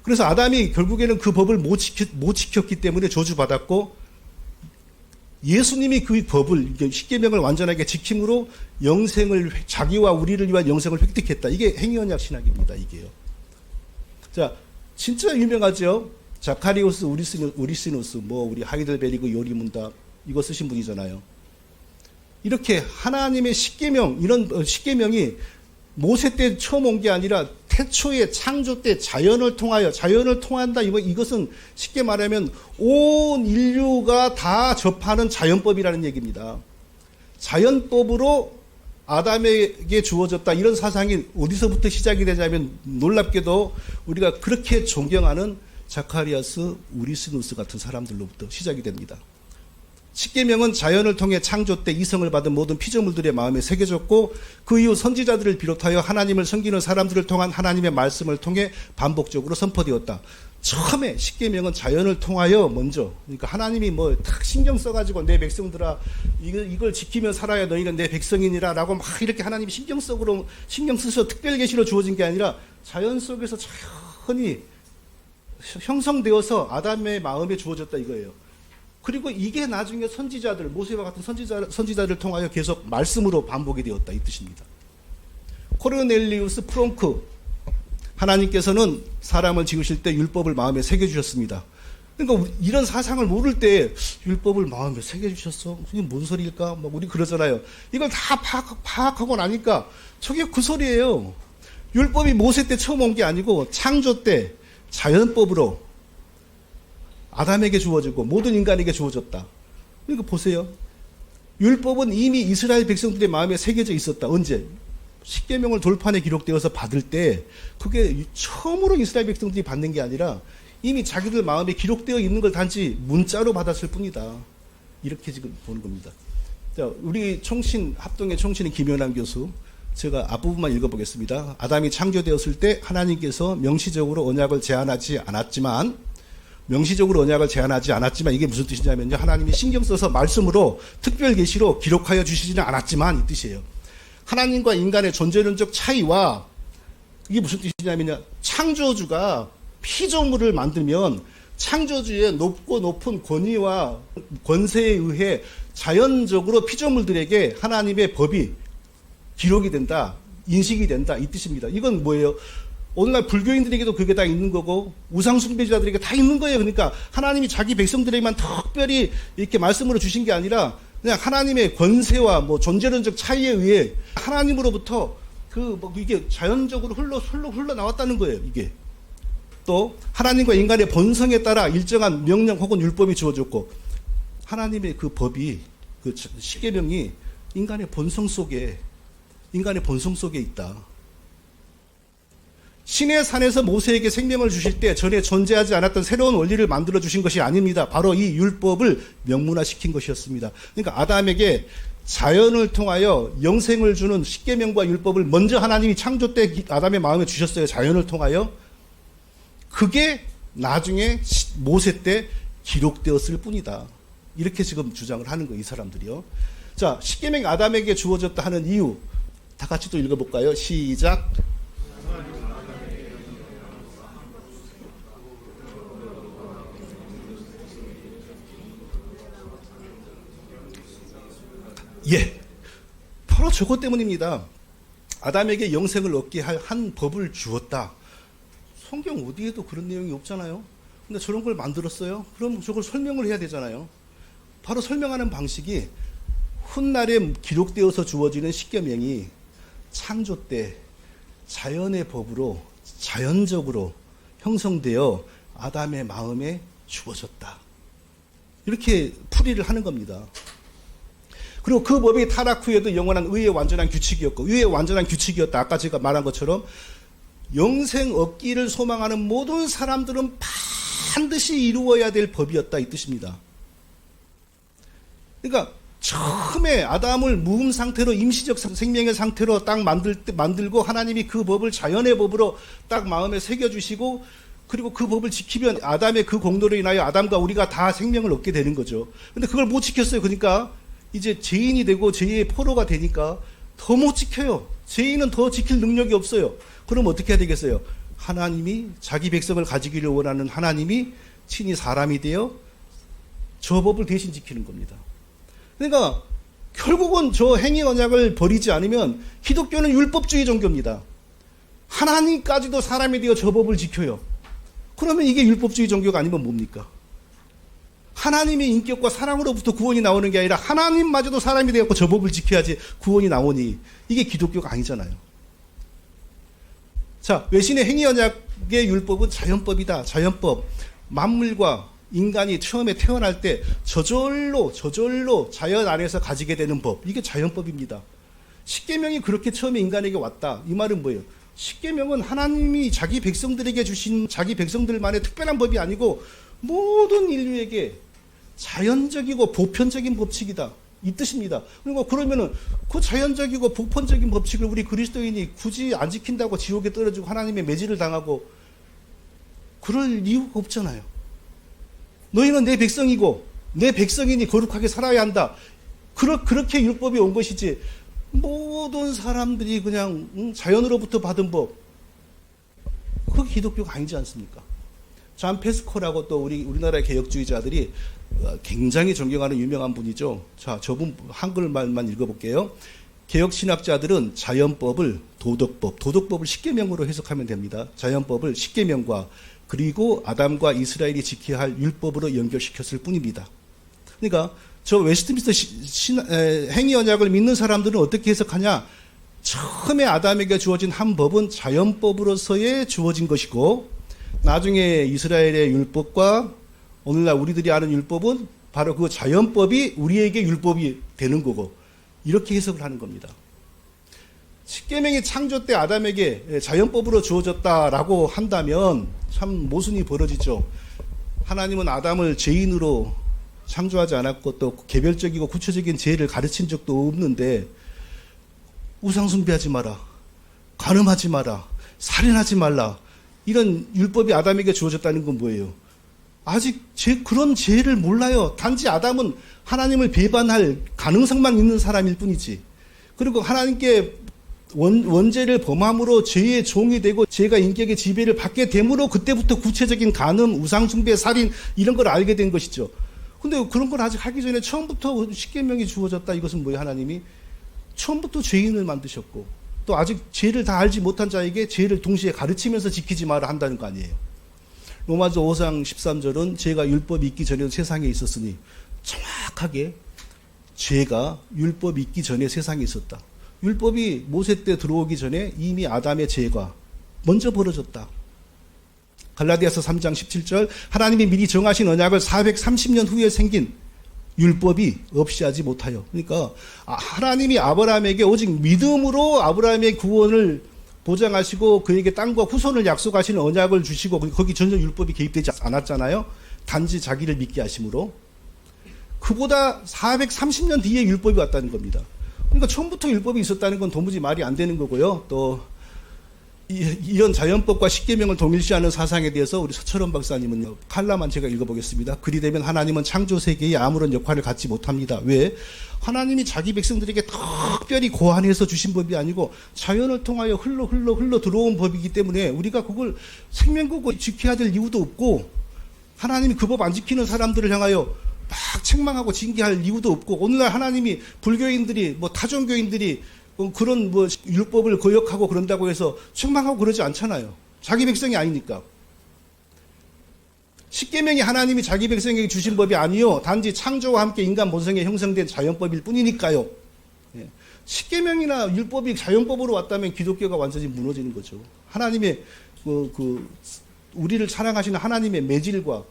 Speaker 2: 그래서 아담이 결국에는 그 법을 못 지켰기 때문에 저주받았고 예수님이 그 법을 십계명을 완전하게 지킴으로 영생을 자기와 우리를 위한 영생을 획득했다. 이게 행위언약 신학입니다. 이게요. 자, 진짜 유명하죠. 자카리우스 우리시누스 우리 하이델베리그 요리문답 이거 쓰신 분이잖아요. 이렇게 하나님의 십계명 이런 십계명이 모세 때 처음 온 게 아니라 태초의 창조 때 자연을 통한다. 이것은 쉽게 말하면 온 인류가 다 접하는 자연법이라는 얘기입니다. 자연법으로 아담에게 주어졌다. 이런 사상이 어디서부터 시작이 되냐면 놀랍게도 우리가 그렇게 존경하는 자카리아스 우리시누스 같은 사람들로부터 시작이 됩니다. 십계명은 자연을 통해 창조 때 이성을 받은 모든 피조물들의 마음에 새겨졌고 그 이후 선지자들을 비롯하여 하나님을 섬기는 사람들을 통한 하나님의 말씀을 통해 반복적으로 선포되었다. 처음에 십계명은 자연을 통하여 먼저 그러니까 하나님이 딱 신경 써가지고 내 백성들아 이걸 지키며 살아야 너희는 내 백성이니라 라고 막 이렇게 하나님이 신경 쓰셔 특별 계시로 주어진 게 아니라 자연 속에서 자연히 형성되어서 아담의 마음에 주어졌다 이거예요. 그리고 이게 나중에 선지자들, 모세와 같은 선지자를 통하여 계속 말씀으로 반복이 되었다 이 뜻입니다. 코르넬리우스 프롱크 하나님께서는 사람을 지으실 때 율법을 마음에 새겨주셨습니다. 그러니까 이런 사상을 모를 때 율법을 마음에 새겨주셨어? 이게 뭔 소리일까? 우리 그러잖아요. 이걸 다 파악하고 나니까 저게 그 소리예요. 율법이 모세 때 처음 온 게 아니고 창조 때 자연법으로 아담에게 주어지고 모든 인간에게 주어졌다. 그러니까 보세요. 율법은 이미 이스라엘 백성들의 마음에 새겨져 있었다. 언제? 십계명을 돌판에 기록되어서 받을 때 그게 처음으로 이스라엘 백성들이 받는 게 아니라 이미 자기들 마음에 기록되어 있는 걸 단지 문자로 받았을 뿐이다. 이렇게 지금 보는 겁니다. 자, 우리 합동의 총신인 김연남 교수 제가 앞부분만 읽어보겠습니다. 아담이 창조되었을 때 하나님께서 명시적으로 언약을 제한하지 않았지만 이게 무슨 뜻이냐면요. 하나님이 신경 써서 말씀으로 특별 계시로 기록하여 주시지는 않았지만 이 뜻이에요. 하나님과 인간의 존재론적 차이와 이게 무슨 뜻이냐면요. 창조주가 피조물을 만들면 창조주의 높고 높은 권위와 권세에 의해 자연적으로 피조물들에게 하나님의 법이 기록이 된다, 인식이 된다 이 뜻입니다. 이건 뭐예요? 오늘날 불교인들에게도 그게 다 있는 거고 우상숭배자들에게 다 있는 거예요. 그러니까 하나님이 자기 백성들에게만 특별히 이렇게 말씀으로 주신 게 아니라 그냥 하나님의 권세와 뭐 존재론적 차이에 의해 하나님으로부터 이게 자연적으로 흘러 나왔다는 거예요. 이게 또 하나님과 인간의 본성에 따라 일정한 명령 혹은 율법이 주어졌고 하나님의 그 법이 그 십계명이 인간의 본성 속에 있다. 신의 산에서 모세에게 생명을 주실 때 전에 존재하지 않았던 새로운 원리를 만들어 주신 것이 아닙니다. 바로 이 율법을 명문화시킨 것이었습니다. 그러니까 아담에게 자연을 통하여 영생을 주는 십계명과 율법을 먼저 하나님이 창조 때 아담의 마음에 주셨어요. 자연을 통하여. 그게 나중에 모세 때 기록되었을 뿐이다. 이렇게 지금 주장을 하는 거예요. 이 사람들이요. 자, 십계명이 아담에게 주어졌다 하는 이유 다 같이 또 읽어볼까요? 시작. 예, 바로 저것 때문입니다. 아담에게 영생을 얻게 할 한 법을 주었다. 성경 어디에도 그런 내용이 없잖아요. 근데 저런 걸 만들었어요. 그럼 저걸 설명을 해야 되잖아요. 바로 설명하는 방식이 훗날에 기록되어서 주어지는 십계명이 창조 때 자연의 법으로 자연적으로 형성되어 아담의 마음에 주어졌다. 이렇게 풀이를 하는 겁니다. 그리고 그 법이 타락 후에도 영원한 의의 완전한 규칙이었고, 의의 완전한 규칙이었다. 아까 제가 말한 것처럼 영생 얻기를 소망하는 모든 사람들은 반드시 이루어야 될 법이었다 이 뜻입니다. 그러니까 처음에 아담을 무음 상태로 임시적 생명의 상태로 딱 만들고 하나님이 그 법을 자연의 법으로 딱 마음에 새겨주시고 그리고 그 법을 지키면 아담의 그 공로로 인하여 아담과 우리가 다 생명을 얻게 되는 거죠. 근데 그걸 못 지켰어요. 그러니까 이제 죄인이 되고 죄의 포로가 되니까 더 못 지켜요. 죄인은 더 지킬 능력이 없어요. 그럼 어떻게 해야 되겠어요? 하나님이 자기 백성을 가지기를 원하는 하나님이 친히 사람이 되어 저 법을 대신 지키는 겁니다. 그러니까 결국은 저 행위 언약을 버리지 않으면 기독교는 율법주의 종교입니다. 하나님까지도 사람이 되어 저 법을 지켜요. 그러면 이게 율법주의 종교가 아니면 뭡니까? 하나님의 인격과 사랑으로부터 구원이 나오는 게 아니라 하나님마저도 사람이 되었고 저 법을 지켜야지 구원이 나오니 이게 기독교가 아니잖아요. 자, 외신의 행위 언약의 율법은 자연법이다. 자연법. 만물과 인간이 처음에 태어날 때 저절로 자연 안에서 가지게 되는 법. 이게 자연법입니다. 십계명이 그렇게 처음에 인간에게 왔다. 이 말은 뭐예요? 십계명은 하나님이 자기 백성들에게 주신 자기 백성들만의 특별한 법이 아니고 모든 인류에게 자연적이고 보편적인 법칙이다. 이 뜻입니다. 그리고 그러면은 그 자연적이고 보편적인 법칙을 우리 그리스도인이 굳이 안 지킨다고 지옥에 떨어지고 하나님의 매질을 당하고 그럴 이유가 없잖아요. 너희는 내 백성이고 내 백성이니 거룩하게 살아야 한다. 그렇게 율법이 온 것이지 모든 사람들이 그냥 자연으로부터 받은 법 그게 기독교가 아니지 않습니까? 잔 페스코라고 또 우리나라의 개혁주의자들이 굉장히 존경하는 유명한 분이죠. 자, 저분 한글말만 읽어볼게요. 개혁신학자들은 자연법을 도덕법을 십계명으로 해석하면 됩니다. 자연법을 십계명과 그리고 아담과 이스라엘이 지켜야 할 율법으로 연결시켰을 뿐입니다. 그러니까 저 웨스트민스터 행위 언약을 믿는 사람들은 어떻게 해석하냐? 처음에 아담에게 주어진 한 법은 자연법으로서의 주어진 것이고 나중에 이스라엘의 율법과 오늘날 우리들이 아는 율법은 바로 그 자연법이 우리에게 율법이 되는 거고 이렇게 해석을 하는 겁니다. 십계명이 창조 때 아담에게 자연법으로 주어졌다라고 한다면 참 모순이 벌어지죠. 하나님은 아담을 죄인으로 창조하지 않았고 또 개별적이고 구체적인 죄를 가르친 적도 없는데 우상 숭배하지 마라, 간음하지 마라, 살인하지 말라 이런 율법이 아담에게 주어졌다는 건 뭐예요? 아직 그런 죄를 몰라요. 단지 아담은 하나님을 배반할 가능성만 있는 사람일 뿐이지. 그리고 하나님께 원죄를 범함으로 죄의 종이 되고 죄가 인격의 지배를 받게 됨으로 그때부터 구체적인 간음, 우상숭배, 살인 이런 걸 알게 된 것이죠. 근데 그런 걸 아직 하기 전에 처음부터 십계명이 주어졌다. 이것은 뭐예요? 하나님이 처음부터 죄인을 만드셨고 또 아직 죄를 다 알지 못한 자에게 죄를 동시에 가르치면서 지키지 마라 한다는 거 아니에요. 로마서 5장 13절은 죄가 율법이 있기 전에도 세상에 있었으니 정확하게 죄가 율법이 있기 전에 세상에 있었다. 율법이 모세 때 들어오기 전에 이미 아담의 죄가 먼저 벌어졌다. 갈라디아서 3장 17절 하나님이 미리 정하신 언약을 430년 후에 생긴 율법이 없이 하지 못하여. 그러니까 하나님이 아브라함에게 오직 믿음으로 아브라함의 구원을 보장하시고 그에게 땅과 후손을 약속하시는 언약을 주시고 거기 전혀 율법이 개입되지 않았잖아요. 단지 자기를 믿게 하심으로. 그보다 430년 뒤에 율법이 왔다는 겁니다. 그러니까 처음부터 율법이 있었다는 건 도무지 말이 안 되는 거고요. 또 이런 자연법과 십계명을 동일시하는 사상에 대해서 우리 서철원 박사님은 칼라만 제가 읽어보겠습니다. 그리 되면 하나님은 창조 세계에 아무런 역할을 갖지 못합니다. 왜? 하나님이 자기 백성들에게 특별히 고안해서 주신 법이 아니고 자연을 통하여 흘러 들어온 법이기 때문에 우리가 그걸 생명국을 지켜야 될 이유도 없고 하나님이 그 법 안 지키는 사람들을 향하여 막 책망하고 징계할 이유도 없고 오늘날 하나님이 불교인들이 타종교인들이 그런 율법을 거역하고 그런다고 해서 책망하고 그러지 않잖아요. 자기 백성이 아니니까. 십계명이 하나님이 자기 백성에게 주신 법이 아니요 단지 창조와 함께 인간 본성에 형성된 자연법일 뿐이니까요. 십계명이나 율법이 자연법으로 왔다면 기독교가 완전히 무너지는 거죠. 하나님의 우리를 사랑하시는 하나님의 매질과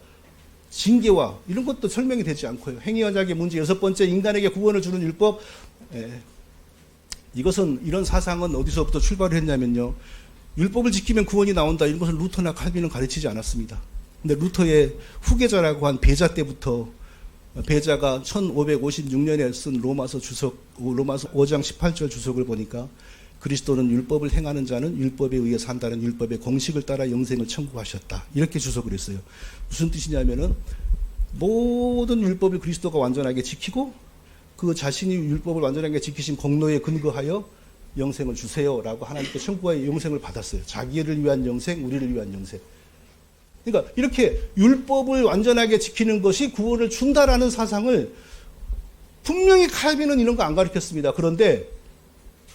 Speaker 2: 징계와 이런 것도 설명이 되지 않고요. 행위 언약의 문제 6번째 인간에게 구원을 주는 율법. 이것은 이런 사상은 어디서부터 출발을 했냐면요. 율법을 지키면 구원이 나온다. 이런 것을 루터나 칼빈은 가르치지 않았습니다. 근데 루터의 후계자라고 한 베자 때부터 베자가 1556년에 쓴 로마서 5장 18절 주석을 보니까 그리스도는 율법을 행하는 자는 율법에 의해 산다는 율법의 공식을 따라 영생을 청구하셨다. 이렇게 주석을 했어요. 무슨 뜻이냐면은 모든 율법을 그리스도가 완전하게 지키고 그 자신이 율법을 완전하게 지키신 공로에 근거하여 영생을 주세요라고 하나님께 청구하여 영생을 받았어요. 자기를 위한 영생, 우리를 위한 영생. 그러니까 이렇게 율법을 완전하게 지키는 것이 구원을 준다라는 사상을 분명히 칼빈은 이런 거 안 가르쳤습니다. 그런데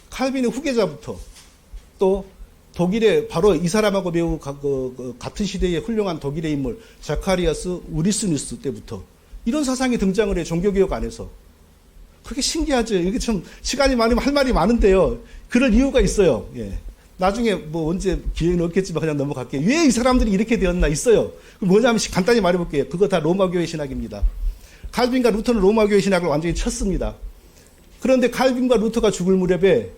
Speaker 2: 칼빈의 후계자부터 또 독일의 바로 이 사람하고 매우 같은 시대의 훌륭한 독일의 인물 자카리아스 우리스누스 때부터 이런 사상이 등장을 해요. 종교개혁 안에서. 그게 신기하죠. 이게 참 시간이 많으면 할 말이 많은데요. 그럴 이유가 있어요. 예. 나중에 언제 기회는 없겠지만 그냥 넘어갈게요. 왜 이 사람들이 이렇게 되었나 있어요. 뭐냐면 간단히 말해볼게요. 그거 다 로마교회 신학입니다. 칼빈과 루터는 로마교회 신학을 완전히 쳤습니다. 그런데 칼빈과 루터가 죽을 무렵에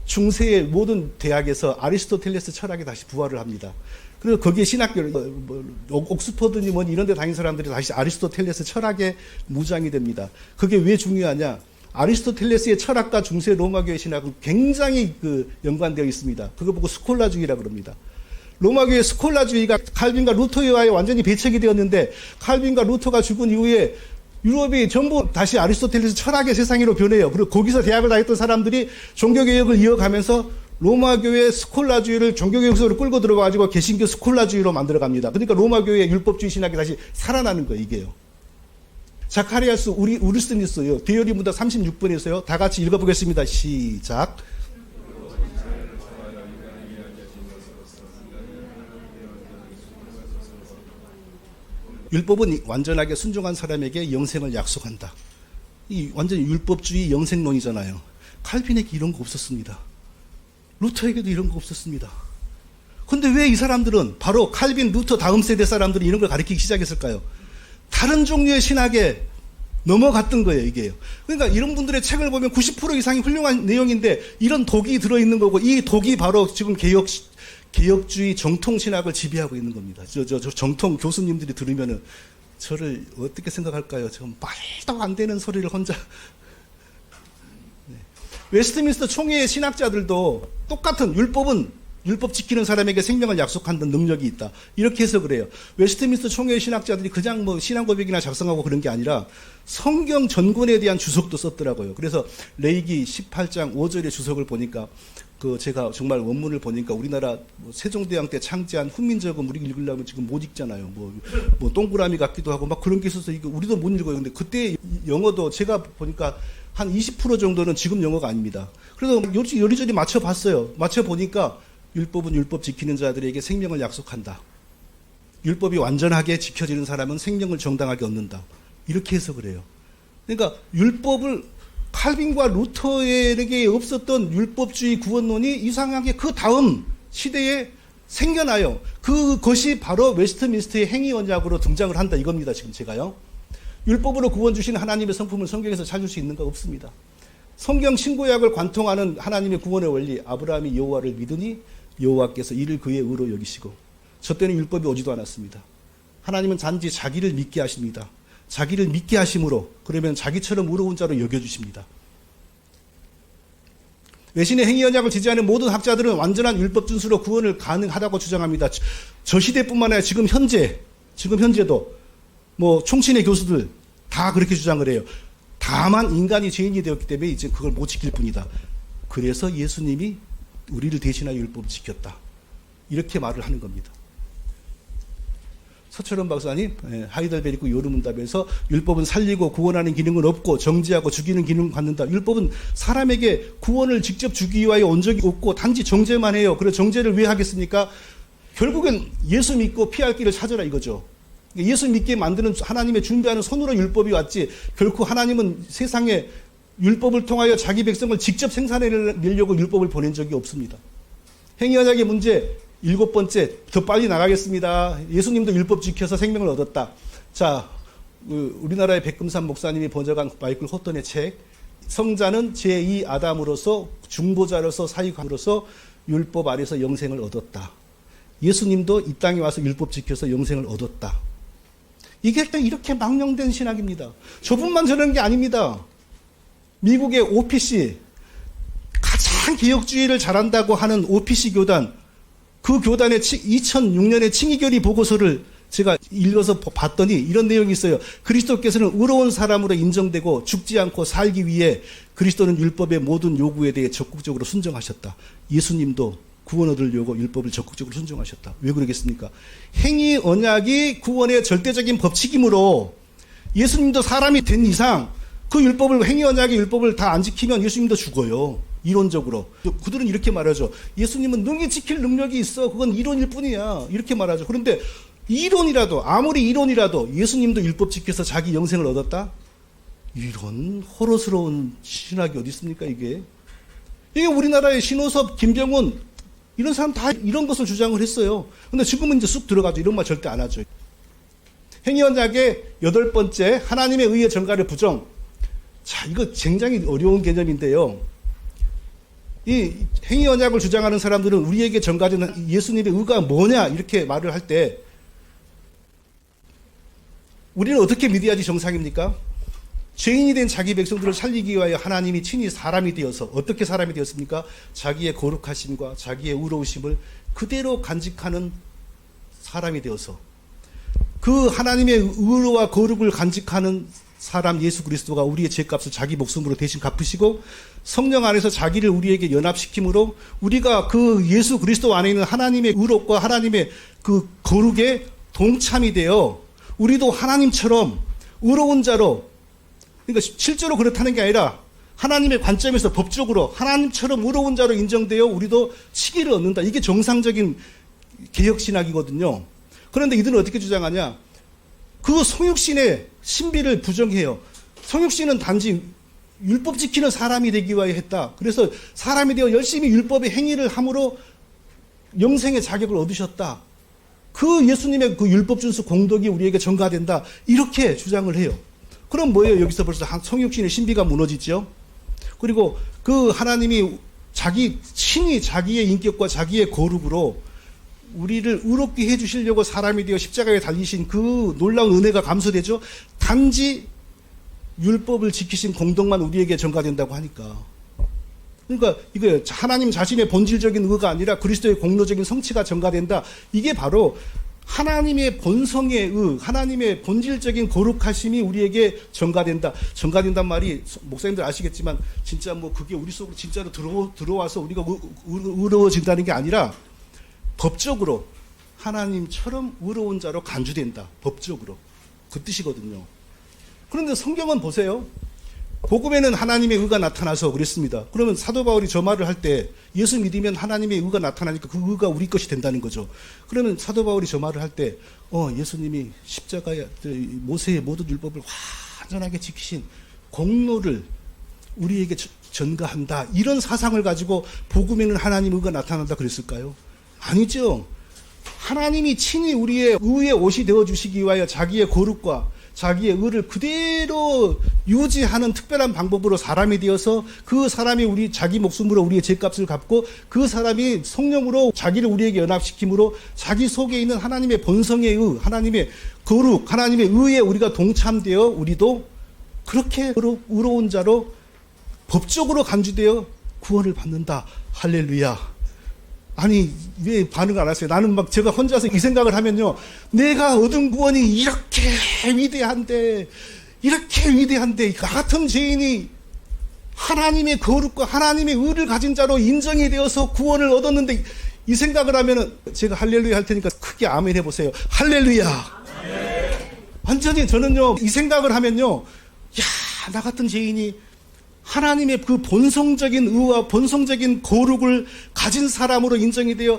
Speaker 2: 중세의 모든 대학에서 아리스토텔레스 철학이 다시 부활을 합니다. 그래서 거기에 신학교, 옥스퍼드니 이런 데 다닌 사람들이 다시 아리스토텔레스 철학에 무장이 됩니다. 그게 왜 중요하냐? 아리스토텔레스의 철학과 중세 로마교회 신학은 굉장히 연관되어 있습니다. 그거 보고 스콜라주의라고 그럽니다. 로마교회 스콜라주의가 칼빈과 루터와의 완전히 배척이 되었는데 칼빈과 루터가 죽은 이후에 유럽이 전부 다시 아리스토텔레스 철학의 세상으로 변해요. 그리고 거기서 대학을 다녔던 사람들이 종교개혁을 이어가면서 로마교회 스콜라주의를 종교개혁 속으로 끌고 들어가가지고 개신교 스콜라주의로 만들어갑니다. 그러니까 로마교회의 율법주의 신학이 다시 살아나는 거예요. 이게요. 자카리아스 우리스누스요. 대열이 문답 36번에서요. 다 같이 읽어보겠습니다. 시작. 율법은 완전하게 순종한 사람에게 영생을 약속한다. 이 완전히 율법주의 영생론이잖아요. 칼빈에게 이런 거 없었습니다. 루터에게도 이런 거 없었습니다. 그런데 왜 이 사람들은 바로 칼빈, 루터 다음 세대 사람들이 이런 걸 가르치기 시작했을까요? 다른 종류의 신학에 넘어갔던 거예요, 이게요. 그러니까 이런 분들의 책을 보면 90% 이상이 훌륭한 내용인데 이런 독이 들어있는 거고 이 독이 바로 지금 개혁주의 정통신학을 지배하고 있는 겁니다. 저 정통 교수님들이 들으면은 저를 어떻게 생각할까요? 지금 말도 안 되는 소리를 혼자. 네. 웨스트민스터 총회의 신학자들도 똑같은 율법 지키는 사람에게 생명을 약속한다는 능력이 있다. 이렇게 해서 그래요. 웨스트민스터 총회의 신학자들이 그냥 신앙 고백이나 작성하고 그런 게 아니라 성경 전권에 대한 주석도 썼더라고요. 그래서 레이기 18장 5절의 주석을 보니까 제가 정말 원문을 보니까 우리나라 세종대왕 때 창제한 훈민정음 우리 읽으려면 지금 못 읽잖아요. 동그라미 같기도 하고 막 그런 게 있어서 이거 우리도 못 읽어요. 근데 그때 영어도 제가 보니까 한 20% 정도는 지금 영어가 아닙니다. 그래서 요리조리 맞춰봤어요. 맞춰보니까 율법은 율법 지키는 자들에게 생명을 약속한다. 율법이 완전하게 지켜지는 사람은 생명을 정당하게 얻는다. 이렇게 해석을 해요. 그러니까 율법을 칼빈과 루터에게 없었던 율법주의 구원론이 이상하게 그 다음 시대에 생겨나요. 그것이 바로 웨스트민스터의 행위 언약으로 등장을 한다 이겁니다. 지금 제가요. 율법으로 구원 주신 하나님의 성품을 성경에서 찾을 수 있는가 없습니다. 성경 신구약을 관통하는 하나님의 구원의 원리, 아브라함이 여호와를 믿으니 여호와께서 이를 그의 의로 여기시고, 저 때는 율법이 오지도 않았습니다. 하나님은 단지 자기를 믿게 하십니다. 자기를 믿게 하심으로 그러면 자기처럼 의로운 자로 여겨주십니다. 외신의 행위 언약을 지지하는 모든 학자들은 완전한 율법 준수로 구원을 가능하다고 주장합니다. 저 시대뿐만 아니라 지금 현재도 총신의 교수들 다 그렇게 주장을 해요. 다만 인간이 죄인이 되었기 때문에 이제 그걸 못 지킬 뿐이다. 그래서 예수님이 우리를 대신하여 율법을 지켰다. 이렇게 말을 하는 겁니다. 서철원 박사님, 하이델베리크 요르문답에서 율법은 살리고 구원하는 기능은 없고 정죄하고 죽이는 기능을 갖는다. 율법은 사람에게 구원을 직접 주기 위하여 온 적이 없고 단지 정죄만 해요. 그래서 정죄를 왜 하겠습니까? 결국엔 예수 믿고 피할 길을 찾으라 이거죠. 예수 믿게 만드는 하나님의 준비하는 손으로 율법이 왔지, 결코 하나님은 세상에 율법을 통하여 자기 백성을 직접 생산해내려고 율법을 보낸 적이 없습니다. 행위 언약의 문제 7번째, 더 빨리 나가겠습니다. 예수님도 율법 지켜서 생명을 얻었다. 자, 우리나라의 백금산 목사님이 번역한 마이클 호턴의 책, 성자는 제2 아담으로서 중보자로서 사익함으로써 율법 아래서 영생을 얻었다. 예수님도 이 땅에 와서 율법 지켜서 영생을 얻었다. 이게 이렇게 망령된 신학입니다. 저분만 저런 게 아닙니다. 미국의 OPC, 가장 개혁주의를 잘한다고 하는 OPC 교단, 그 교단의 2006년에 칭의결의 보고서를 제가 읽어서 봤더니 이런 내용이 있어요. 그리스도께서는 의로운 사람으로 인정되고 죽지 않고 살기 위해 그리스도는 율법의 모든 요구에 대해 적극적으로 순종하셨다. 예수님도 구원 얻으려고 율법을 적극적으로 순종하셨다. 왜 그러겠습니까? 행위 언약이 구원의 절대적인 법칙이므로 예수님도 사람이 된 이상 그 율법을, 행위 언약의 율법을 다 안 지키면 예수님도 죽어요. 이론적으로. 그들은 이렇게 말하죠. 예수님은 능히 지킬 능력이 있어. 그건 이론일 뿐이야. 이렇게 말하죠. 그런데 이론이라도, 아무리 이론이라도 예수님도 율법 지켜서 자기 영생을 얻었다? 이런 호러스러운 신학이 어디 있습니까, 이게? 이게 우리나라의 신호섭, 김병훈, 이런 사람 다 이런 것을 주장을 했어요. 근데 지금은 이제 쑥 들어가죠. 이런 말 절대 안 하죠. 행위 언약의 8번째, 하나님의 의의 전가를 부정. 자, 이거 굉장히 어려운 개념인데요. 이 행위 언약을 주장하는 사람들은 우리에게 전가되는 예수님의 의가 뭐냐 이렇게 말을 할 때 우리는 어떻게 믿어야지 정상입니까? 죄인이 된 자기 백성들을 살리기 위하여 하나님이 친히 사람이 되어서, 어떻게 사람이 되었습니까? 자기의 거룩하심과 자기의 의로우심을 그대로 간직하는 사람이 되어서, 그 하나님의 의로와 거룩을 간직하는 사람 예수 그리스도가 우리의 죄값을 자기 목숨으로 대신 갚으시고 성령 안에서 자기를 우리에게 연합시킴으로 우리가 그 예수 그리스도 안에 있는 하나님의 의롭과 하나님의 그 거룩에 동참이 되어 우리도 하나님처럼 의로운 자로, 그러니까 실제로 그렇다는 게 아니라 하나님의 관점에서 법적으로 하나님처럼 의로운 자로 인정되어 우리도 치기를 얻는다. 이게 정상적인 개혁신학이거든요. 그런데 이들은 어떻게 주장하냐? 그 성육신의 신비를 부정해요. 성육신은 단지 율법 지키는 사람이 되기 위하여 했다. 그래서 사람이 되어 열심히 율법의 행위를 함으로 영생의 자격을 얻으셨다. 그 예수님의 그 율법 준수 공덕이 우리에게 전가된다. 이렇게 주장을 해요. 그럼 뭐예요? 여기서 벌써 성육신의 신비가 무너지죠. 그리고 그 하나님이 친히 자기의 인격과 자기의 거룩으로 우리를 의롭게 해주시려고 사람이 되어 십자가에 달리신 그 놀라운 은혜가 감소되죠. 단지 율법을 지키신 공덕만 우리에게 전가된다고 하니까. 그러니까 이거 하나님 자신의 본질적인 의가 아니라 그리스도의 공로적인 성취가 전가된다. 이게 바로 하나님의 본성의 의, 하나님의 본질적인 거룩하심이 우리에게 전가된다. 전가된단 말이 목사님들 아시겠지만 진짜 그게 우리 속으로 진짜로 들어와서 우리가 의로워진다는 게 아니라 법적으로 하나님처럼 의로운 자로 간주된다. 법적으로. 그 뜻이거든요. 그런데 성경은 보세요. 복음에는 하나님의 의가 나타나서 그랬습니다. 그러면 사도 바울이 저 말을 할 때 예수 믿으면 하나님의 의가 나타나니까 그 의가 우리 것이 된다는 거죠. 그러면 사도 바울이 저 말을 할 때 예수님이 십자가에 모세의 모든 율법을 완전하게 지키신 공로를 우리에게 전가한다. 이런 사상을 가지고 복음에는 하나님의 의가 나타난다 그랬을까요? 아니죠. 하나님이 친히 우리의 의의 옷이 되어주시기 위하여 자기의 거룩과 자기의 의를 그대로 유지하는 특별한 방법으로 사람이 되어서 그 사람이 자기 목숨으로 우리의 죄값을 갚고 그 사람이 성령으로 자기를 우리에게 연합시킴으로 자기 속에 있는 하나님의 본성의 의, 하나님의 거룩, 하나님의 의에 우리가 동참되어 우리도 그렇게 의로운 자로 법적으로 간주되어 구원을 받는다. 할렐루야. 아니 왜 반응을 안 하세요? 나는 막 제가 혼자서 이 생각을 하면요, 내가 얻은 구원이 이렇게 위대한데 나 같은 죄인이 하나님의 거룩과 하나님의 의를 가진 자로 인정이 되어서 구원을 얻었는데, 이 생각을 하면은 제가 할렐루야 할 테니까 크게 아멘 해보세요. 할렐루야. 완전히 저는요 이 생각을 하면요, 나 같은 죄인이 하나님의 그 본성적인 의와 본성적인 거룩을 가진 사람으로 인정이 되어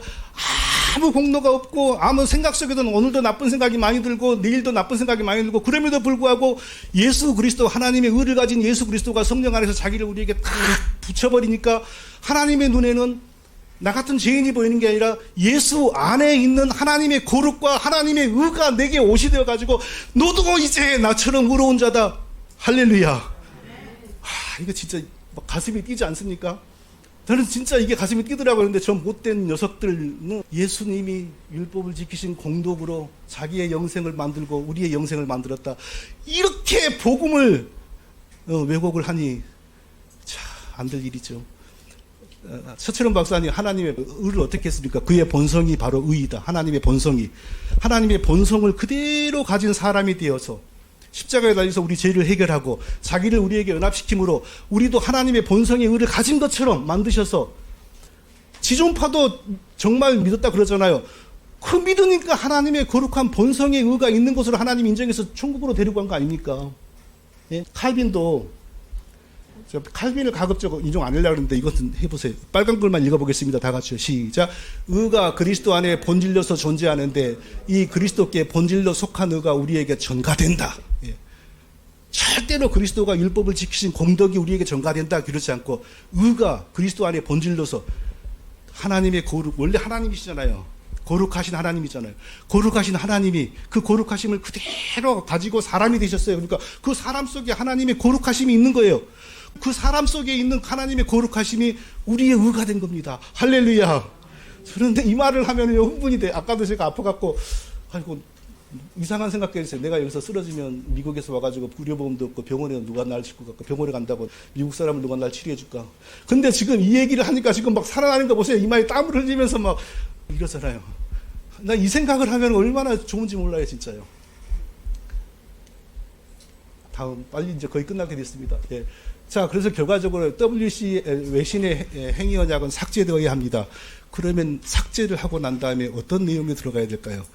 Speaker 2: 아무 공로가 없고 아무 생각 속에도 오늘도 나쁜 생각이 많이 들고 내일도 나쁜 생각이 많이 들고, 그럼에도 불구하고 예수 그리스도, 하나님의 의를 가진 예수 그리스도가 성령 안에서 자기를 우리에게 딱 붙여버리니까 하나님의 눈에는 나 같은 죄인이 보이는 게 아니라 예수 안에 있는 하나님의 거룩과 하나님의 의가 내게 옷이 되어가지고 너도 이제 나처럼 의로운 자다. 할렐루야. 이거 진짜 막 가슴이 뛰지 않습니까? 저는 진짜 이게 가슴이 뛰더라고요. 그런데 저 못된 녀석들은 예수님이 율법을 지키신 공덕으로 자기의 영생을 만들고 우리의 영생을 만들었다. 이렇게 복음을 왜곡을 하니 안 될 일이죠. 서철원 박사님, 하나님의 의를 어떻게 했습니까? 그의 본성이 바로 의이다. 하나님의 본성을 그대로 가진 사람이 되어서 십자가에 달려서 우리 죄를 해결하고 자기를 우리에게 연합시킴으로 우리도 하나님의 본성의 의를 가진 것처럼 만드셔서, 지존파도 정말 믿었다 그러잖아요. 그 믿으니까 하나님의 거룩한 본성의 의가 있는 것으로 하나님 인정해서 천국으로 데리고 간 거 아닙니까? 예? 칼빈도, 칼빈을 가급적 인용 안 하려고 했는데 이것은 해보세요. 빨간 글만 읽어보겠습니다. 다 같이요. 시작. 의가 그리스도 안에 본질로서 존재하는데 이 그리스도께 본질로 속한 의가 우리에게 전가된다. 예. 절대로 그리스도가 율법을 지키신 공덕이 우리에게 전가된다 그렇지 않고, 의가 그리스도 안에 본질로서 하나님의 거룩, 원래 하나님이시잖아요. 거룩하신 하나님이잖아요. 거룩하신 하나님이 그 거룩하심을 그대로 가지고 사람이 되셨어요. 그러니까 그 사람 속에 하나님의 거룩하심이 있는 거예요. 그 사람 속에 있는 하나님의 거룩하심이 우리의 의가 된 겁니다. 할렐루야. 그런데 이 말을 하면 흥분이 돼. 아까도 제가 아파갖고, 아이고, 이상한 생각했어요. 내가 여기서 쓰러지면 미국에서 와가지고 의료보험도 없고 병원에 누가 날 싣고 갈까? 병원에 간다고 미국 사람을 누가 날 치료해줄까? 근데 지금 이 얘기를 하니까 지금 막 살아나는 거 보세요. 이마에 땀을 흘리면서 막 이러잖아요. 나 이 생각을 하면 얼마나 좋은지 몰라요, 진짜요. 다음, 빨리 이제 거의 끝나게 됐습니다. 예. 자, 그래서 결과적으로 WC 외신의 행위 언약은 삭제되어야 합니다. 그러면 삭제를 하고 난 다음에 어떤 내용이 들어가야 될까요?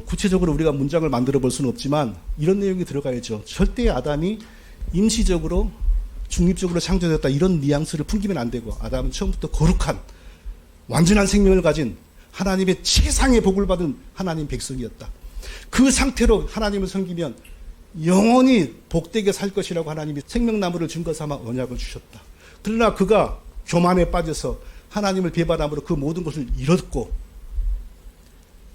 Speaker 2: 구체적으로 우리가 문장을 만들어 볼 수는 없지만 이런 내용이 들어가야죠. 절대 아담이 임시적으로 중립적으로 창조되었다, 이런 뉘앙스를 풍기면 안 되고, 아담은 처음부터 거룩한 완전한 생명을 가진 하나님의 최상의 복을 받은 하나님 백성이었다. 그 상태로 하나님을 섬기면 영원히 복되게 살 것이라고 하나님이 생명나무를 증거 삼아 언약을 주셨다. 그러나 그가 교만에 빠져서 하나님을 배반함으로 그 모든 것을 잃었고,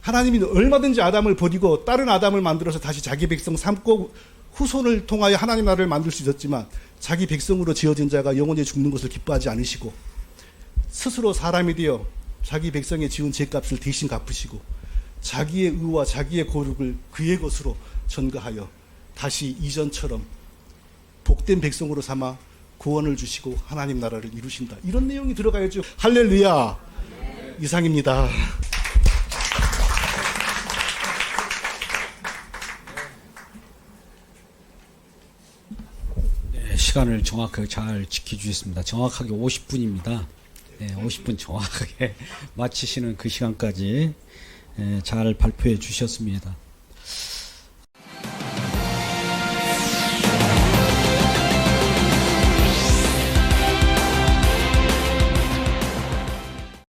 Speaker 2: 하나님이 얼마든지 아담을 버리고 다른 아담을 만들어서 다시 자기 백성 삼고 후손을 통하여 하나님 나라를 만들 수 있었지만, 자기 백성으로 지어진 자가 영원히 죽는 것을 기뻐하지 않으시고 스스로 사람이 되어 자기 백성에 지은 죄값을 대신 갚으시고 자기의 의와 자기의 거룩을 그의 것으로 전가하여 다시 이전처럼 복된 백성으로 삼아 구원을 주시고 하나님 나라를 이루신다. 이런 내용이 들어가야죠. 할렐루야. 이상입니다.
Speaker 1: 네, 시간을 정확하게 잘 지켜주셨습니다. 정확하게 50분입니다. 네, 50분 정확하게 마치시는 그 시간까지 잘 발표해 주셨습니다.